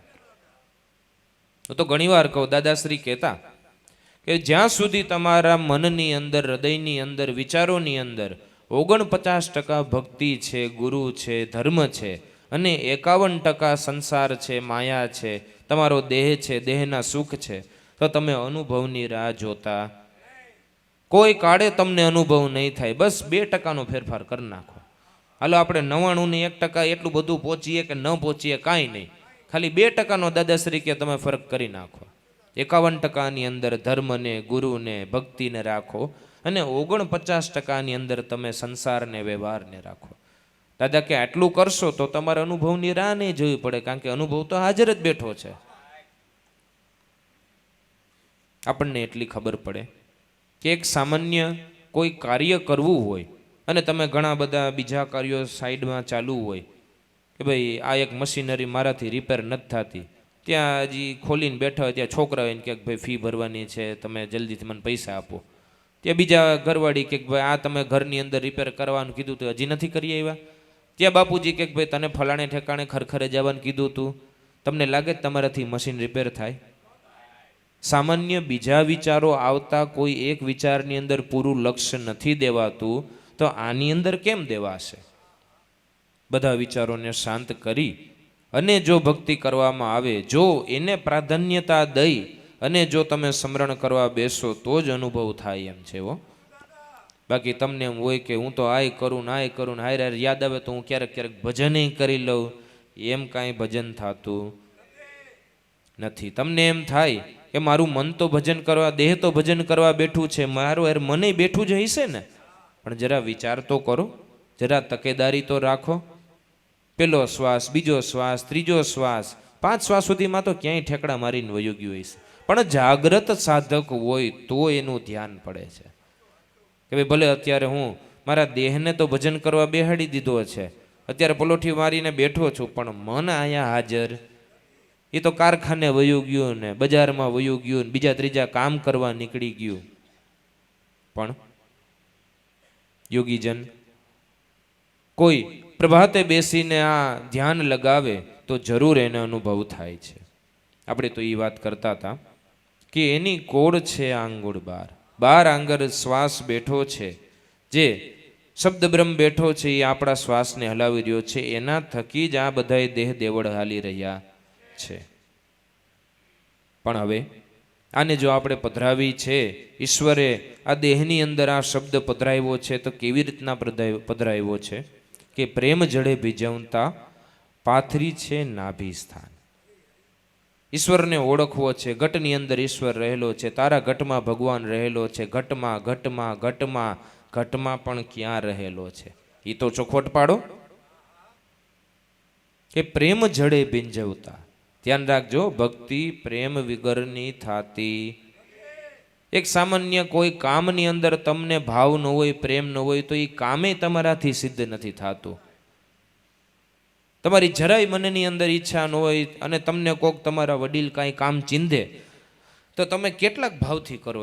તો ઘણીવાર કહું, દાદાશ્રી કહેતા કે જ્યાં સુધી તમારા મનની અંદર, હૃદયની અંદર, વિચારોની અંદર 49% ભક્તિ છે, ગુરુ છે, ધર્મ છે અને 51% સંસાર છે, માયા છે, તમારો દેહ છે, દેહના સુખ છે, તો તમે અનુભવની રાહ જોતા કોઈ કાળે તમને અનુભવ નહીં થાય. બસ 2%નો ફેરફાર કરી નાખો. હાલો આપણે 99% એટલું બધું પહોંચીએ કે ન પહોંચીએ કાંઈ નહીં, ખાલી 2%નો દાદાશ્રી કે તમે ફરક કરી નાખો. 51%ની અંદર ધર્મને, ગુરુને, ભક્તિને રાખો અને 49%ની અંદર તમે સંસારને, વ્યવહારને રાખો. દાદા કે આટલું કરશો તો તમારે અનુભવની રાહ નહીં જોવી પડે, કારણ કે અનુભવ તો હાજર જ બેઠો છે. આપણને એટલી ખબર પડે કે એક સામાન્ય કોઈ કાર્ય કરવું હોય અને તમે ઘણા બધા બીજા કાર્યો સાઈડમાં ચાલુ હોય કે ભાઈ આ એક મશીનરી મારાથી રિપેર નથી થતી, ત્યાં હજી ખોલીને બેઠા હોય, ત્યાં છોકરા હોય ને કે ભાઈ ફી ભરવાની છે, તમે જલ્દીથી મને પૈસા આપો. ત્યાં બીજા ઘરવાળી કે ભાઈ આ તમે ઘરની અંદર રિપેર કરવાનું કીધું તો હજી નથી કરી આવ્યા. ત્યાં બાપુજી કે ભાઈ તને ફલાણે ઠેકાણે ખરખરે જવાનું કીધું તું, તમને લાગે તમારાથી મશીન રિપેર થાય? સામાન્ય બીજા વિચારો આવતા કોઈ એક વિચારની અંદર પૂરું લક્ષ્ય નથી દેવાતું તો આની અંદર કેમ દેવાશે? બધા વિચારોને શાંત કરી અને જો ભક્તિ કરવામાં આવે, જો એને પ્રાધાન્યતા દઈ અને જો તમે સ્મરણ કરવા બેસો તો જ અનુભવ થાય એમ છે. બાકી તમને એમ હોય કે હું તો આય કરું ને આય કરું ને હાય યાદ આવે તો હું ક્યારેક ક્યારેક ભજન કરી લઉં, એમ કાંઈ ભજન થતું નથી. તમને એમ થાય કે મારું મન તો ભજન કરવા, દેહ તો ભજન કરવા બેઠું છે, મારું યાર મને બેઠું જ હશે ને, પણ જરા વિચાર તો કરો, જરા તકેદારી તો રાખો. પેલો શ્વાસ, બીજો શ્વાસ, ત્રીજો શ્વાસ, 5 શ્વાસ સુધીમાં તો ક્યાંય ઠેકડા મારીને વયો ગયો હશે. પણ જાગ્રત સાધક હોય તો એનું ધ્યાન પડે છે કે ભાઈ ભલે અત્યારે હું મારા દેહને તો ભજન કરવા બેહાડી દીધો છે, અત્યારે પલોઠી મારીને બેઠો છું, પણ મન અહીંયા હાજર એ તો કારખાને વયું ગયું ને બજારમાં વયું ગયું ને બીજા ત્રીજા કામ કરવા નીકળી ગયું. પણ યોગીજન કોઈ પ્રભાતે બેસીને આ ધ્યાન લગાવે તો જરૂર એને અનુભવ થાય છે. આપણે તો એ વાત કરતા હતા કે એની કોડ છે આંગુળ 12 આંગર શ્વાસ બેઠો છે, જે શબ્દ બ્રહ્મ બેઠો છે એ આપણા શ્વાસને હલાવી રહ્યો છે, એના થકી જ આ બધાય દેહ દેવળ હાલી રહ્યા છે. પણ હવે આને જો આપણે પધરાવી છે, ઈશ્વરે આ દેહની અંદર આ શબ્દ પધરાવ્યો છે તો કેવી રીતના પધરાવ્યો છે કે પ્રેમ જડે ભીજવતા પાથરી છે નાભી સ્થાન. ઈશ્વરને ઓળખવો છે, ઘટની અંદર ઈશ્વર રહેલો છે, તારા ઘટમાં ભગવાન રહેલો છે, ઘટમાં ઘટમાં ઘટમાં ઘટમાં પણ ક્યાં રહેલો છે એ તો ચોખવટ પાડો કે પ્રેમ જડે ભીંજવતા. ધ્યાન રાખજો, ભક્તિ પ્રેમ વિગરની થાતી. એક સામાન્ય કોઈ કામની અંદર તમને ભાવ ન હોય, પ્રેમ ન હોય તો એ કામે તમારાથી સિદ્ધ નથી થતું. તમારી જરાય મનની અંદર ઈચ્છા ન હોય અને તમને કોક તમારા વડીલ કાંઈ કામ ચીંધે તો તમે કેટલાક ભાવથી કરો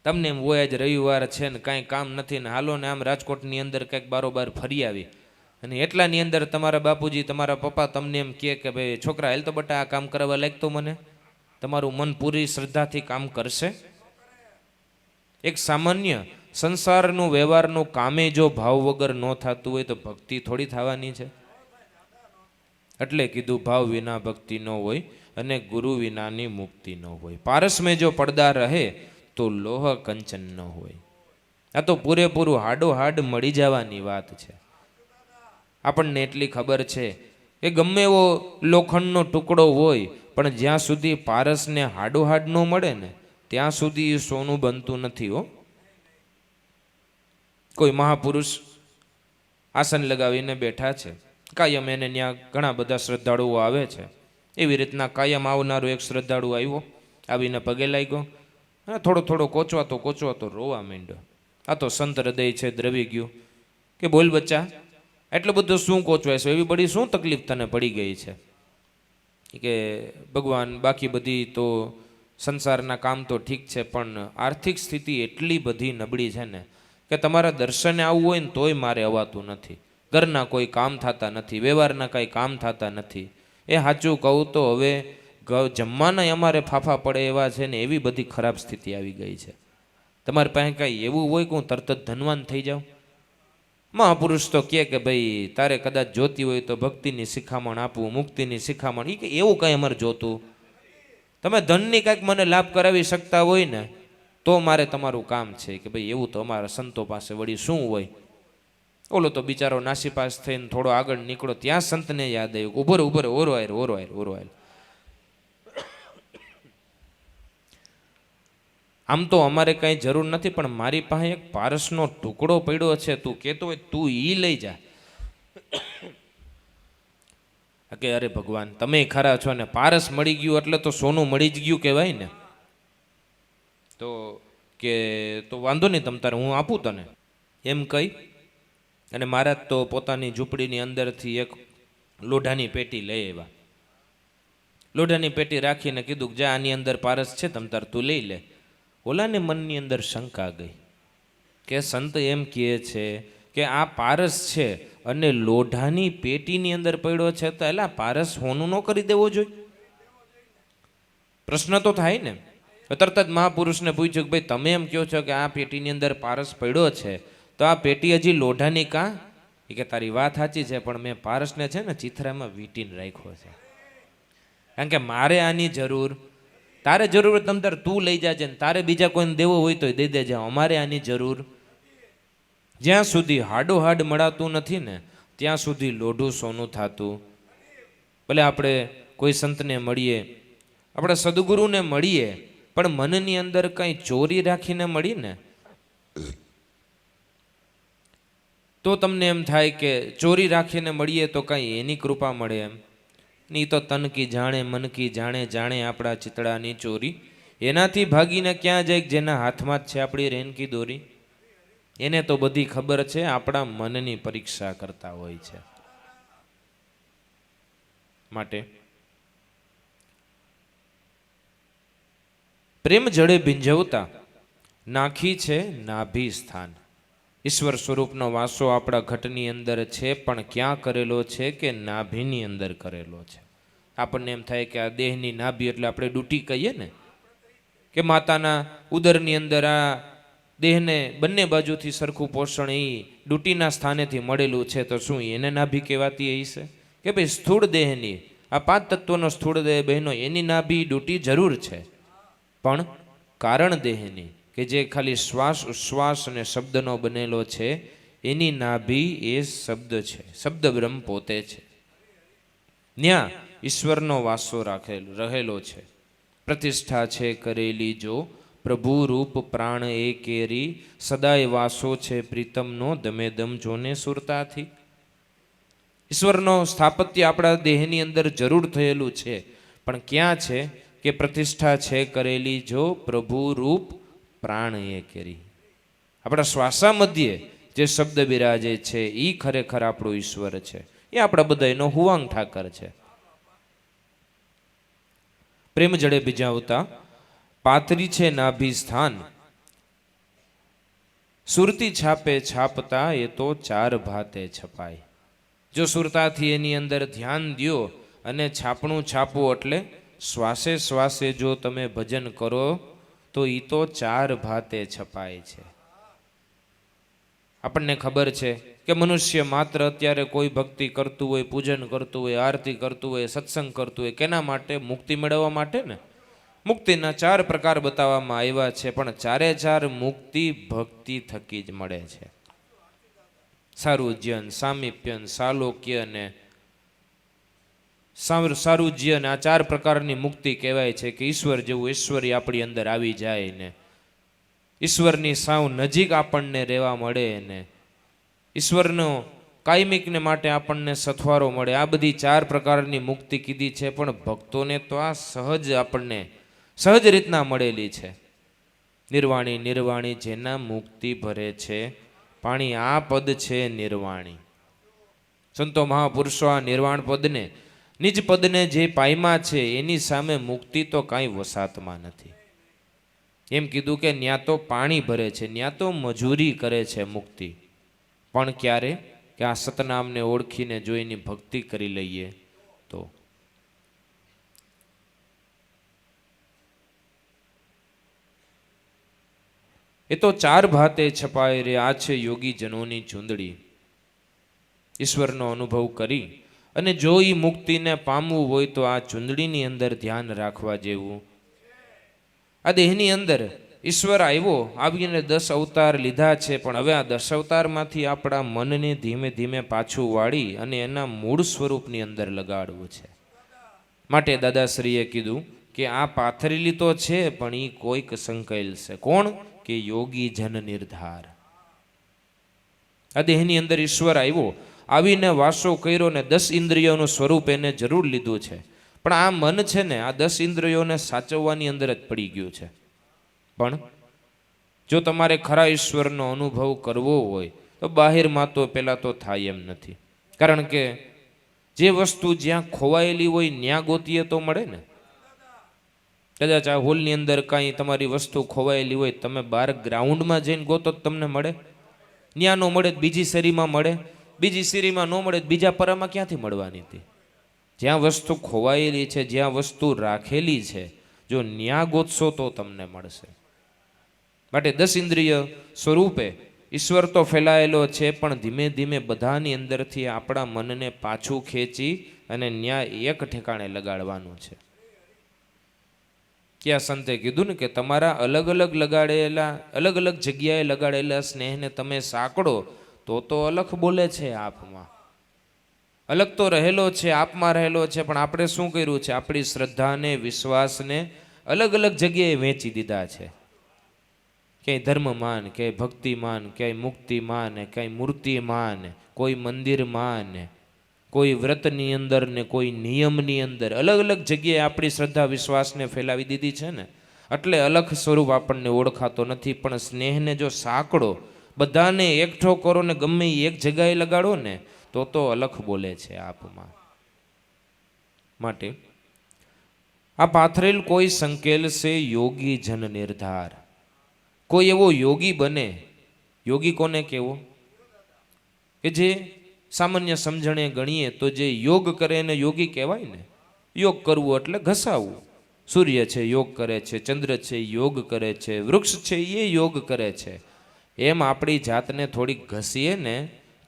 તમને એમ હોય આજ રવિવાર છે ને કાંઈ કામ નથી ને હાલો ને આમ રાજકોટની અંદર કંઈક બારોબાર ફરી આવી, અને એટલાની અંદર તમારા બાપુજી તમારા પપ્પા તમને એમ કે ભાઈ છોકરા હાલ તો બટા આ કામ કરવા લાગતો મને, તમારું મન પૂરી શ્રદ્ધાથી કામ કરશે? એક સામાન્ય સંસારનું વ્યવહારનું કામે જો ભાવ વગર ન થતું હોય તો ભક્તિ થોડી થવાની છે. એટલે કીધું ભાવ વિના ભક્તિ ન હોય અને ગુરુ વિનાની મુક્તિ ન હોય. પારસ મેં જો પડદા રહે તો લોહ કંચન ન હોય. આ તો પૂરેપૂરું હાડો હાડ મળી જવાની વાત છે. આપણને એટલી ખબર છે કે ગમે એવો લોખંડનો ટુકડો હોય પણ જ્યાં સુધી પારસને હાડો હાડ ન મળે ને ત્યાં સુધી એ સોનું બનતું નથી હો. કોઈ મહાપુરુષ આસન લગાવીને બેઠા છે, કાયમ એને ત્યાં ઘણા બધા શ્રદ્ધાળુઓ આવે છે. એવી રીતના કાયમ આવનારો એક શ્રદ્ધાળુ આવ્યો, આવીને પગે લાગ્યો અને થોડો થોડો કોચવાતો રોવા માંડ્યો. આ તો સંત હૃદય છે, દ્રવી ગયું કે બોલ બચ્ચા એટલું બધું શું કોચવાય છે, એવી બધી શું તકલીફ તને પડી ગઈ છે? કે ભગવાન બાકી બધી તો સંસારના કામ તો ઠીક છે પણ આર્થિક સ્થિતિ એટલી બધી નબળી છે ને કે તમારા દર્શને આવવું હોય ને તોય મારે અવાતું નથી, ઘરના કોઈ કામ થતા નથી, વ્યવહારના કાંઈ કામ થતા નથી. એ સાચું કહું તો હવે જમવાના અમારે ફાફા પડે એવા છે ને એવી બધી ખરાબ સ્થિતિ આવી ગઈ છે. તમારી પાસે કાંઈ એવું હોય કે હું તરત જ ધનવાન થઈ જાઉં? મહાપુરુષ તો કે ભાઈ તારે કદાચ જોતી હોય તો ભક્તિની શિખામણ આપવું, મુક્તિની શિખામણ, એ કે એવું કાંઈ અમારે જોતું, તમે ધનની કાંઈક મને લાભ કરાવી શકતા હોય ને તો મારે તમારું કામ છે. કે ભાઈ એવું તો અમારા સંતો પાસે વળી શું હોય? ઓલો તો બિચારો નાસીપાસ થઈને થોડો આગળ નીકળો ત્યાં સંતને યાદ આવ્યું, ઉભો રે ઓરો આયર. આમ તો અમારે કાંઈ જરૂર નથી પણ મારી પાસે એક પારસનો ટુકડો પડ્યો છે, તું કહેતો હોય તું ઈ લઈ જા. કે અરે ભગવાન તમે ખરા છો ને, પારસ મળી ગયું એટલે તો સોનું મળી જ ગયું કહેવાય ને. તો કે તો વાંધો નહીં તમ તારે હું આપું તને એમ કહી અને મહારાજ તો પોતાની ઝૂંપડીની અંદરથી એક લોઢાની પેટી લઈ આવ્યા. લોઢાની પેટી રાખીને કીધું જા આની અંદર પારસ છે તમ તાર તું લઈ લે. ઓલાને મનની અંદર શંકા ગઈ કે સંત એમ કહે છે કે આ પારસ છે અને લોઢાની પેટીની અંદર પડ્યો છે તો એલા પારસ હોનું ન કરી દેવો જોઈએ? પ્રશ્ન તો થાય ને. તરત જ મહાપુરુષને પૂછ્યું કે ભાઈ તમે એમ કહો છો કે આ પેટીની અંદર પારસ પડ્યો છે તો આ પેટી હજી લોઢાની કાં? એ કે તારી વાત સાચી છે પણ મેં પારસને છે ને ચિથરામાં વીંટીને રાખ્યો છે, કારણ કે મારે આની જરૂર, તારે જરૂર હોય તમ તાર તું લઈ જાજે ને તારે બીજા કોઈને દેવો હોય તો દઈ દેજે, અમારે આની જરૂર. જ્યાં સુધી હાડો હાડ મળાતું નથી ને ત્યાં સુધી લોઢું સોનું થતું. ભલે આપણે કોઈ સંતને મળીએ, આપણે સદગુરુને મળીએ પણ મનની અંદર કંઈ ચોરી રાખીને મળીને તો તમને એમ થાય કે ચોરી રાખીને મળીએ તો કાંઈ એની કૃપા મળે એમ. ની તો તન કી જાણે મન કી જાણે જાણે આપણા ચિતડાની ચોરી. એનાથી ભાગીને ક્યાં જાય? જેના હાથમાં જ છે આપણી રેનકી દોરી. એને તો બધી ખબર છે, આપણા મનની પરીક્ષા કરતા હોય છે. માટે પ્રેમ જડે ભીંજવતા નાખી છે નાભી સ્થાન. ઈશ્વર સ્વરૂપનો વાસો આપણા ઘટની અંદર છે, પણ ક્યાં કરેલો છે? કે નાભીની અંદર કરેલો છે. આપણને એમ થાય કે આ દેહની નાભી એટલે આપણે ડૂટી કહીએ ને, કે માતાના ઉદરની અંદર આ દેહને બંને બાજુથી સરખું પોષણ એ ડૂટીના સ્થાનેથી મળેલું છે, તો શું એને નાભી કહેવાતી હશે? કે ભાઈ સ્થૂળ દેહની આ 5 તત્વોનો સ્થૂળ દેહ બહેનો એની નાભી ડૂટી જરૂર છે, પણ કારણ દેહની કે જે ખાલી શ્વાસ ઉશ્વાસ અને શબ્દનો બનેલો છે, એની નાભી એ શબ્દ છે, શબ્દ બ્રહ્મ પોતે છે. ત્યાં ઈશ્વરનો વાસો રહેલો છે. પ્રતિષ્ઠા છે કરેલી જો પ્રભુ રૂપ પ્રાણ એ કેરી, સદાય વાસો છે પ્રીતમનો દમે દમ જોને સુરતાથી. ઈશ્વરનો સ્થાપત્ય આપણા દેહની અંદર જરૂર થયેલું છે, પણ ક્યાં છે? કે પ્રતિષ્ઠા છે કરેલી જો પ્રભુ રૂપ પ્રાણ એ કેરી. આપણા શ્વાસા મધ્યે જે શબ્દ બિરાજે છે એ ખરેખર આપણો ઈશ્વર છે. એ આપણા બધાનો હુવાંગ ઠાકર છે. પ્રેમ જડે ભીંજાવતા પાથરી છે નાભી સ્થાન, સુરતી છાપે છાપતા એ તો 4 ભાતે છપાય. જો સુરતાથી એની અંદર ધ્યાન દ્યો અને છાપણું છાપો એટલે શ્વાસે શ્વાસે જો તમે ભજન કરો તો એ તો 4 ભાતે છપાય છે. આપણને ખબર છે કે મનુષ્ય માત્ર અત્યારે કોઈ ભક્તિ કરતું હોય, પૂજન કરતું હોય, આરતી કરતું હોય, સત્સંગ કરતું હોય, કેના માટે? મુક્તિ મેળવવા માટે ને. મુક્તિના 4 પ્રકાર બતાવવામાં આવ્યા છે, પણ 4 મુક્તિ ભક્તિ થકી જ મળે છે. સારુજ્યન, સામીપ્યન, સાલોક્ય અને સારુજ્ય અને આ 4 પ્રકારની મુક્તિ કહેવાય છે કે ઈશ્વર જેવું ઐશ્વર્ય આપણી અંદર આવી જાય ને ઈશ્વરની સાવ નજીક આપણને રહેવા મળે ને ઈશ્વરનો કાયમિકને માટે આપણને સથવારો મળે. આ બધી 4 પ્રકારની મુક્તિ કીધી છે, પણ ભક્તોને તો આ સહજ આપણને સહજ રીતના મળેલી છે. નિર્વાણી નિર્વાણી જેના મુક્તિ ભરે છે પાણી, આ પદ છે નિર્વાણી. સંતો મહાપુરુષો આ નિર્વાણ પદને, નિજ પદને જે પાયમાં છે એની સામે મુક્તિ તો કાંઈ વસાતમાં નથી. એમ કીધું કે ન્યા તો પાણી ભરે છે, ન્યા તો મજૂરી કરે છે મુક્તિ. પણ ક્યારે? કે આ સતનામને ઓળખીને જો એની ભક્તિ કરી લઈએ તો. એ તો 4 ભાતે છપાય રે, આ છે યોગી જનોની ચૂંદડી. ઈશ્વરનો અનુભવ કરી અને જો એ મુક્તિને પામવું હોય તો આ ચૂંદડીની અંદર ધ્યાન રાખવા જેવું. આ દેહની અંદર ઈશ્વર આવીને 10 અવતાર લીધા છે, પણ હવે આ 10 અવતારમાંથી આપણા મનને ધીમે ધીમે પાછું વાળી અને એના મૂળ સ્વરૂપની અંદર લગાડવું છે. માટે દાદાશ્રીએ કીધું કે આ પાથરેલી તો છે, પણ એ કોઈક સંકેલ છે. કોણ? કે યોગી જન નિર્ધાર. આ દેહની અંદર ઈશ્વર આવીને વાસો કર્યો ને 10 ઇન્દ્રિયોનું સ્વરૂપ એને જરૂર લીધું છે, પણ આ મન છે ને આ 10 ઇન્દ્રિયોને સાચવવાની અંદર જ પડી ગયું છે. પણ જો તમારે ખરા ઈશ્વરનો અનુભવ કરવો હોય તો બહારમાં તો પહેલાં તો થાય એમ નથી. કારણ કે જે વસ્તુ જ્યાં ખોવાયેલી હોય ત્યાં ગોતીએ તો મળે ને. કદાચ આ હોલની અંદર કાંઈ તમારી વસ્તુ ખોવાયેલી હોય, તમે બહાર ગ્રાઉન્ડમાં જઈને ગોતો તમને મળે? ત્યાં ન મળે બીજી શેરીમાં મળે, બીજી શેરીમાં ન મળે બીજા પરામાં ક્યાંથી મળવાની હતી? જ્યાં વસ્તુ ખોવાયેલી છે, જ્યાં વસ્તુ રાખેલી છે, જો ન્યા ગોતશો તો તમને મળશે. માટે 10 ઇન્દ્રિય સ્વરૂપે ઈશ્વર તો ફેલાયેલો છે, પણ ધીમે ધીમે બધાની અંદરથી આપણા મનને પાછું ખેંચી અને ન્યા એક ઠેકાણે લગાડવાનું છે. ક્યાં સંતે કીધું ને કે તમારા અલગ અલગ જગ્યાએ લગાડેલા સ્નેહને તમે સાંકળો તો અલખ બોલે છે આપમાં. અલગ તો રહેલો છે, આપમાં રહેલો છે, પણ આપણે શું કર્યું છે? આપણી શ્રદ્ધાને, વિશ્વાસને અલગ જગ્યાએ વેચી દીધા છે. ક્યાંય ધર્મમાન, ક્યાંય ભક્તિમાન, ક્યાંય મુક્તિમાન, ક્યાંય મૂર્તિમાન, કોઈ મંદિરમાન, કોઈ વ્રતની અંદર ને કોઈ નિયમની અંદર અલગ અલગ જગ્યાએ આપણી શ્રદ્ધા વિશ્વાસને ફેલાવી દીધી છે ને, એટલે અલખ સ્વરૂપ આપણને ઓળખાતો નથી. પણ સ્નેહને જો સાંકળો બધાને એકઠો કરો ને ગમે એક જગ્યાએ લગાડો ને તો અલખ બોલે છે આપમાં. માટે આ પાથરેલ કોઈ સંકેલ સે યોગી જન નિર્ધાર. કોઈ એવો યોગી બને. યોગી કોને કહેવો? કે જે સામાન્ય સમજણે ગણીએ તો જે યોગ કરે એને યોગી કહેવાય ને. યોગ કરવું એટલે ઘસાવવું. સૂર્ય છે યોગ કરે છે, ચંદ્ર છે યોગ કરે છે, વૃક્ષ છે એ યોગ કરે છે. એમ આપણી જાતને થોડીક ઘસીએ ને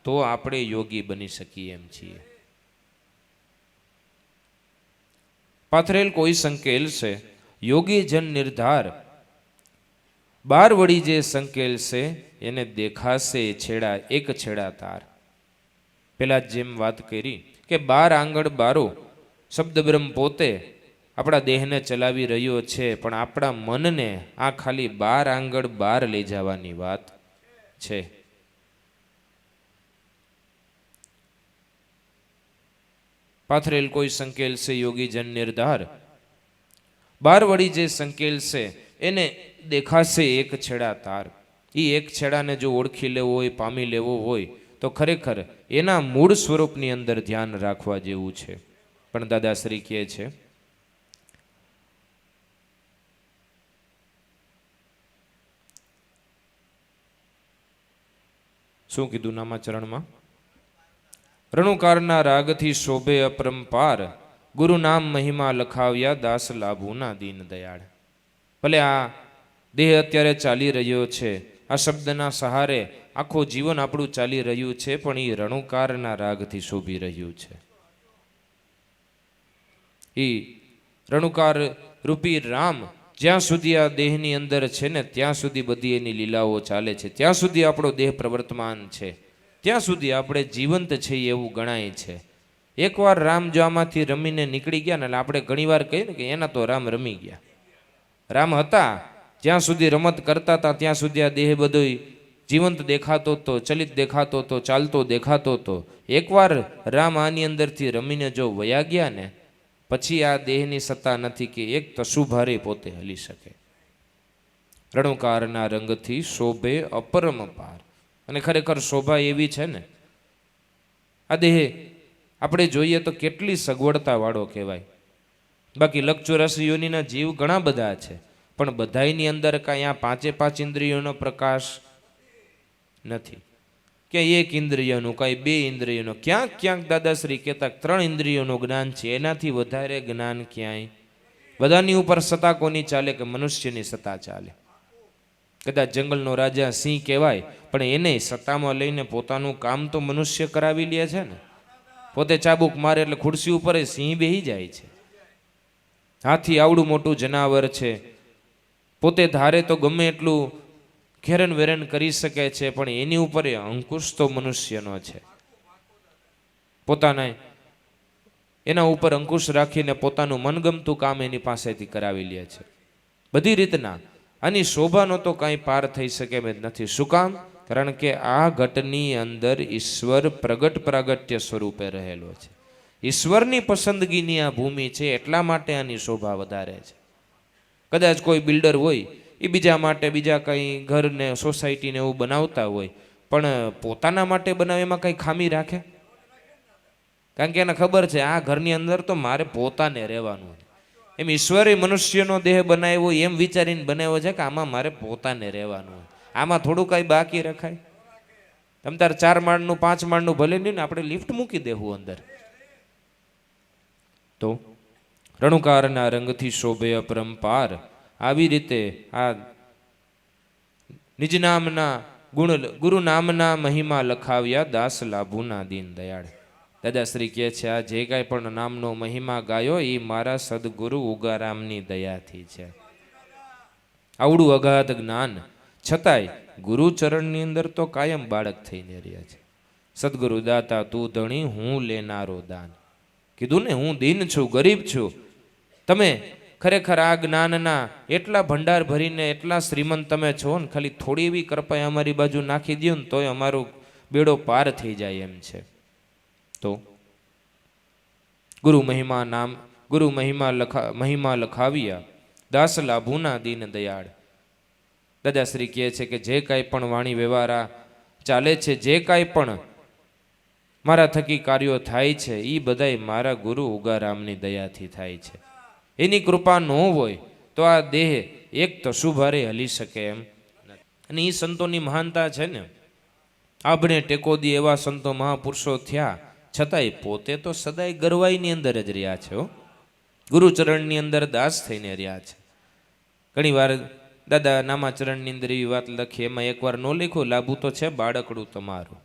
તો આપણે યોગી બની શકીએ એમ છીએ. પાથરેલ કોઈ સંકેલ છે યોગી જન નિર્ધાર. બાર વળી જે સંકેલ છે એને દેખાશે છેડા એક છેડા તાર. પેલા જેમ વાત કરી કે 12 આંગળ બારો શબ્દ બ્રહ્મ પોતે આપણા દેહને ચલાવી રહ્યો છે, પણ આપણા મનને આ ખાલી 12 આંગળ બહાર લઈ જવાની વાત છે. પાથરેલ કોઈ સંકેલ છે યોગી જન નિર્ધાર. 12 વળી જે સંકેલ છે એને દેખાશે એક છેડા તાર. એ એક છેડાને જો ઓળખી લેવો હોય, પામી લેવો હોય તો ખરેખર એના મૂળ સ્વરૂપની અંદર ધ્યાન રાખવા જેવું છે. પણ દાદાશ્રી કહે છે શું કીધું નામાચરણમાં? રણુકારના રાગથી શોભે અપરંપાર, ગુરુ નામ મહિમા લખાવ્યા દાસ લાભુના દીન દયાળ. ભલે આ દેહ અત્યારે ચાલી રહ્યો છે, આ શબ્દના સહારે આખું જીવન આપણું ચાલી રહ્યું છે, પણ એ રણુકારના રાગથી શોભી રહ્યું છે. એ રણુકાર રૂપી રામ જ્યાં સુધી આ દેહની અંદર છે ને ત્યાં સુધી બધી એની લીલાઓ ચાલે છે. ત્યાં સુધી આપણો દેહ પ્રવર્તમાન છે, ત્યાં સુધી આપણે જીવંત છીએ એવું ગણાય છે. એકવાર રામ જો આમાંથી રમીને નીકળી ગયા ને, એટલે આપણે ઘણીવાર કહીએ ને કે એના તો રામ રમી ગયા. રામ હતા જ્યાં સુધી રમત કરતા હતા ત્યાં સુધી આ દેહ બધો જીવંત દેખાતો હતો, ચલિત દેખાતો હતો, ચાલતો દેખાતો હતો. એકવાર રામ આની અંદરથી રમીને જો વયા ગયા ને પછી આ દેહની સત્તા નથી કે એક તસુભારે પોતે હલી શકે. રણુકારના રંગથી શોભે અપરમપાર. અને ખરેખર શોભા એવી છે ને, આ દેહ આપણે જોઈએ તો કેટલી સગવડતા વાળો કહેવાય. બાકી લક્ષ 84 જીવ ઘણા બધા છે, પણ બધાની અંદર કાંઈ આ 5 ઇન્દ્રિયોનો પ્રકાશ નથી. ક્યાંય 1 ઇન્દ્રિયનું, કાંઈ 2 ઇન્દ્રિયનું, ક્યાંક ક્યાંક દાદાશ્રી કહેતા 3 ઇન્દ્રિયોનું જ્ઞાન છે. એનાથી વધારે જ્ઞાન ક્યાંય બધાની ઉપર સત્તા કોની ચાલે? કે મનુષ્યની સત્તા ચાલે. કદાચ જંગલનો રાજા સિંહ કહેવાય, પણ એને સત્તામાં લઈને પોતાનું કામ તો મનુષ્ય કરાવી લે છે ને. પોતે ચાબુક મારે એટલે ખુરશી ઉપર સિંહ બેહી જાય છે. હાથી આવડું મોટું જનાવર છે, પોતે ધારે તો ગમે એટલું ઘેરન વેરન કરી શકે છે, પણ એની ઉપર અંકુશ તો મનુષ્યનો છે. પોતાના એના ઉપર અંકુશ રાખીને પોતાનું મનગમતું કામ એની પાસેથી કરાવી લે છે. બધી રીતના આની શોભાનો તો કાંઈ પાર થઈ શકે એમ નથી. શું કામ? કારણ કે આ ઘટની અંદર ઈશ્વર પ્રગટ પ્રાગટ્ય સ્વરૂપે રહેલો છે. ઈશ્વરની પસંદગીની આ ભૂમિ છે, એટલા માટે આની શોભા વધારે છે. કદાચ કોઈ બિલ્ડર હોય એ બીજા માટે બીજા કંઈ ઘરને સોસાયટીને એવું બનાવતા હોય, પણ પોતાના માટે બનાવે એમાં કંઈ ખામી રાખે? કારણ કે એને ખબર છે આ ઘરની અંદર તો મારે પોતાને રહેવાનું. એમ ઈશ્વરે મનુષ્યનો દેહ બનાવ્યો એમ વિચારીને બનાવ્યો છે કે આમાં મારે પોતાને રહેવાનું. આમાં થોડું કાંઈ બાકી રખાય? તમ તાર 4 માળનું 5 માળનું ભલે નહીં ને, આપણે લિફ્ટ મૂકી દેવું અંદર. તો રણુકારના રંગથી શોભે અપરંપાર. આવી રીતે આ નિજ નામના ગુણ ગુરુ નામના મહિમા લખાવ્યા દાસ લાભુના દીન દયાળ. દાદાશ્રી કહે છે આ જે કાંઈ પણ નામનો મહિમા ગાયો એ મારા સદગુરુ ઉગારામની દયાથી છે. આવડું અગાધ જ્ઞાન છતાંય ગુરુચરણની અંદર તો કાયમ બાળક થઈને રહ્યા છે. સદગુરુ દાતા તું ધણી, હું લેનારો દાન. કીધું ને હું દીન છું, ગરીબ છું. તમે ખરેખર આ જ્ઞાનના એટલા ભંડાર ભરીને એટલા શ્રીમંત તમે છો ને, ખાલી થોડી એવી કૃપા અમારી બાજુ નાખી દો ને તોય અમારો બેડો પાર થઈ જાય એમ છે. તો ગુરુ મહિમા લખાવ્યા દાસ લાભુના દીન દયાળ. દાદાશ્રી કહે છે કે જે કાંઈ પણ વાણી વ્યવહાર ચાલે છે, જે કાંઈ પણ મારા થકી કાર્યો થાય છે, એ બધાય મારા ગુરુ ઉગારામની દયાથી થાય છે. એની કૃપા ન હોય તો આ દેહ એક તો શુભારે હલી શકે એમ. અને એ સંતોની મહાનતા છે ને. આપણે ટેકો દી એવા સંતો મહાપુરુષો થયા, છતાંય પોતે તો સદાય ગરવાઈની અંદર જ રહ્યા છે. ગુરુચરણની અંદર દાસ થઈને રહ્યા છે. ઘણી વાર દાદા નામાચરણની અંદર એવી વાત લખી, એમાં એકવાર ન લખ્યું, લાભુ તો છે બાળકડું તમારું.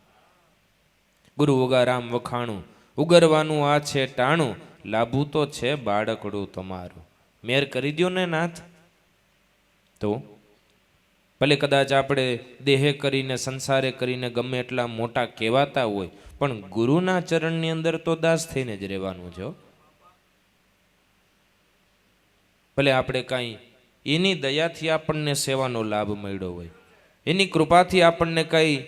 ગુરુ ઉગારામ વખાણું, ઉગરવાનું આ છે ટાણું, લાભુ તો છે બાળકડું તમારું. મેર કરી દો ને નાથ. તો ભલે કદાચ આપણે દેહે કરીને સંસારે કરીને ગમે એટલા મોટા કહેવાતા હોય, પણ ગુરુના ચરણની અંદર તો દાસ થઈને જ રહેવાનું છે. ભલે આપણે કાંઈ એની દયાથી આપણને સેવાનો લાભ મળ્યો હોય, એની કૃપાથી આપણને કાંઈ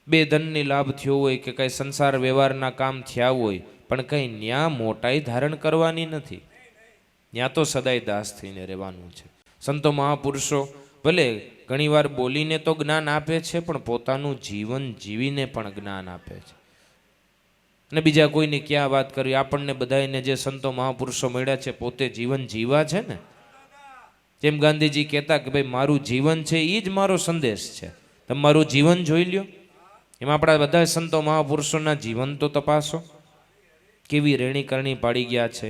બે ધનની લાભ થયો હોય કે કાંઈ સંસાર વ્યવહારના કામ થયા હોય, પણ કંઈ ન્યા મોટાઈ ધારણ કરવાની નથી. ત્યાં તો સદાય દાસ થઈને રહેવાનું છે. સંતો મહાપુરુષો ભલે ઘણીવાર બોલીને તો જ્ઞાન આપે છે, પણ પોતાનું જીવન જીવીને પણ જ્ઞાન આપે છે. અને બીજા કોઈને ક્યાં વાત કરવી, આપણને બધાને જે સંતો મહાપુરુષો મળ્યા છે પોતે જીવન જીવા છે ને. જેમ ગાંધીજી કહેતા કે ભાઈ મારું જીવન છે એ જ મારો સંદેશ છે, તમે મારું જીવન જોઈ લ્યો. એમાં આપણા બધા સંતો મહાપુરુષોના જીવન તો તપાસો, કેવી રેણી કરણી પાડી ગયા છે,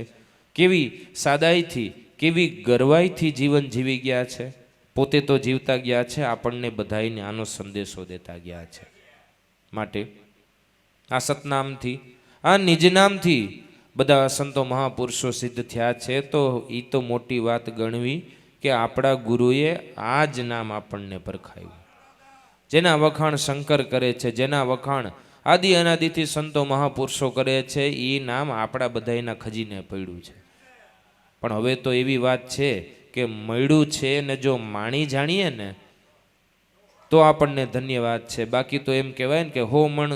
કેવી સાદાઈથી કેવી ગરવાઈથી જીવન જીવી ગયા છે. પોતે તો જીવતા ગયા છે, આપણને બધાને આનો સંદેશો દેતા ગયા છે. માટે આ સતનામથી આ નિજનામથી બધા સંતો મહાપુરુષો સિદ્ધ થયા છે. તો એ તો મોટી વાત ગણવી કે આપણા ગુરુએ આ જ નામ આપણને પરખાવ્યું. જેના વખાણ શંકર કરે છે, જેના વખાણ આદિ અનાદિથી સંતો મહાપુરુષો કરે છે, એ નામ આપણા બધાના ખજીને પડ્યું છે. પણ હવે તો એવી વાત છે કે મળ્યું છે ને જો માણી જાણીએ ને તો આપણને ધન્યવાદ છે. બાકી તો એમ કહેવાય ને કે હો મણ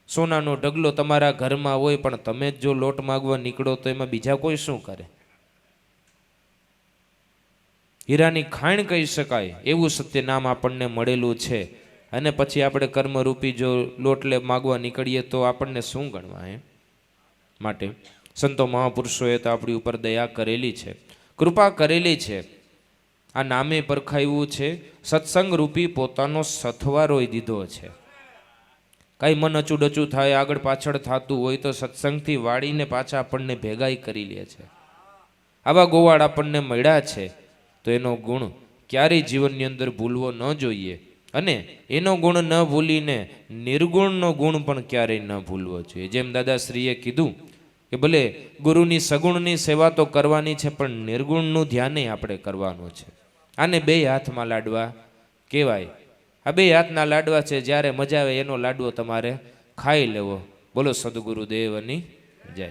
સોનાનો ઢગલો તમારા ઘરમાં હોય, પણ તમે જ જો લોટ માગવા નીકળો તો એમાં બીજા કોઈ શું કરે? હીરાની ખાણ કહી શકાય એવું સત્ય નામ આપણને મળેલું છે. અને પછી આપણે કર્મરૂપી જો લોટલે માગવા નીકળીએ તો આપણને શું ગણવા એમ. માટે સંતો મહાપુરુષોએ તો આપણી ઉપર દયા કરેલી છે, કૃપા કરેલી છે. આ નામે પરખાવ્યું છે, સત્સંગ રૂપી પોતાનો સથવારોય દીધો છે. કાંઈ મન અચુડચું થાય, આગળ પાછળ થતું હોય તો સત્સંગથી વાળીને પાછા આપણને ભેગાઈ કરી લે છે. આવા ગોવાળ આપણને મળ્યા છે તો એનો ગુણ ક્યારેય જીવનની અંદર ભૂલવો ન જોઈએ. અને એનો ગુણ ન ભૂલીને નિર્ગુણનો ગુણ પણ ક્યારેય ન ભૂલવો જોઈએ. જેમ દાદાશ્રીએ કીધું કે ભલે ગુરુની સગુણની સેવા તો કરવાની છે, પણ નિર્ગુણનું ધ્યાને આપણે કરવાનું છે. આને બે હાથમાં લાડવા કહેવાય. આ બે હાથના લાડવા છે, જ્યારે મજા આવે એનો લાડવો તમારે ખાઈ લેવો. બોલો સદગુરુદેવની જય.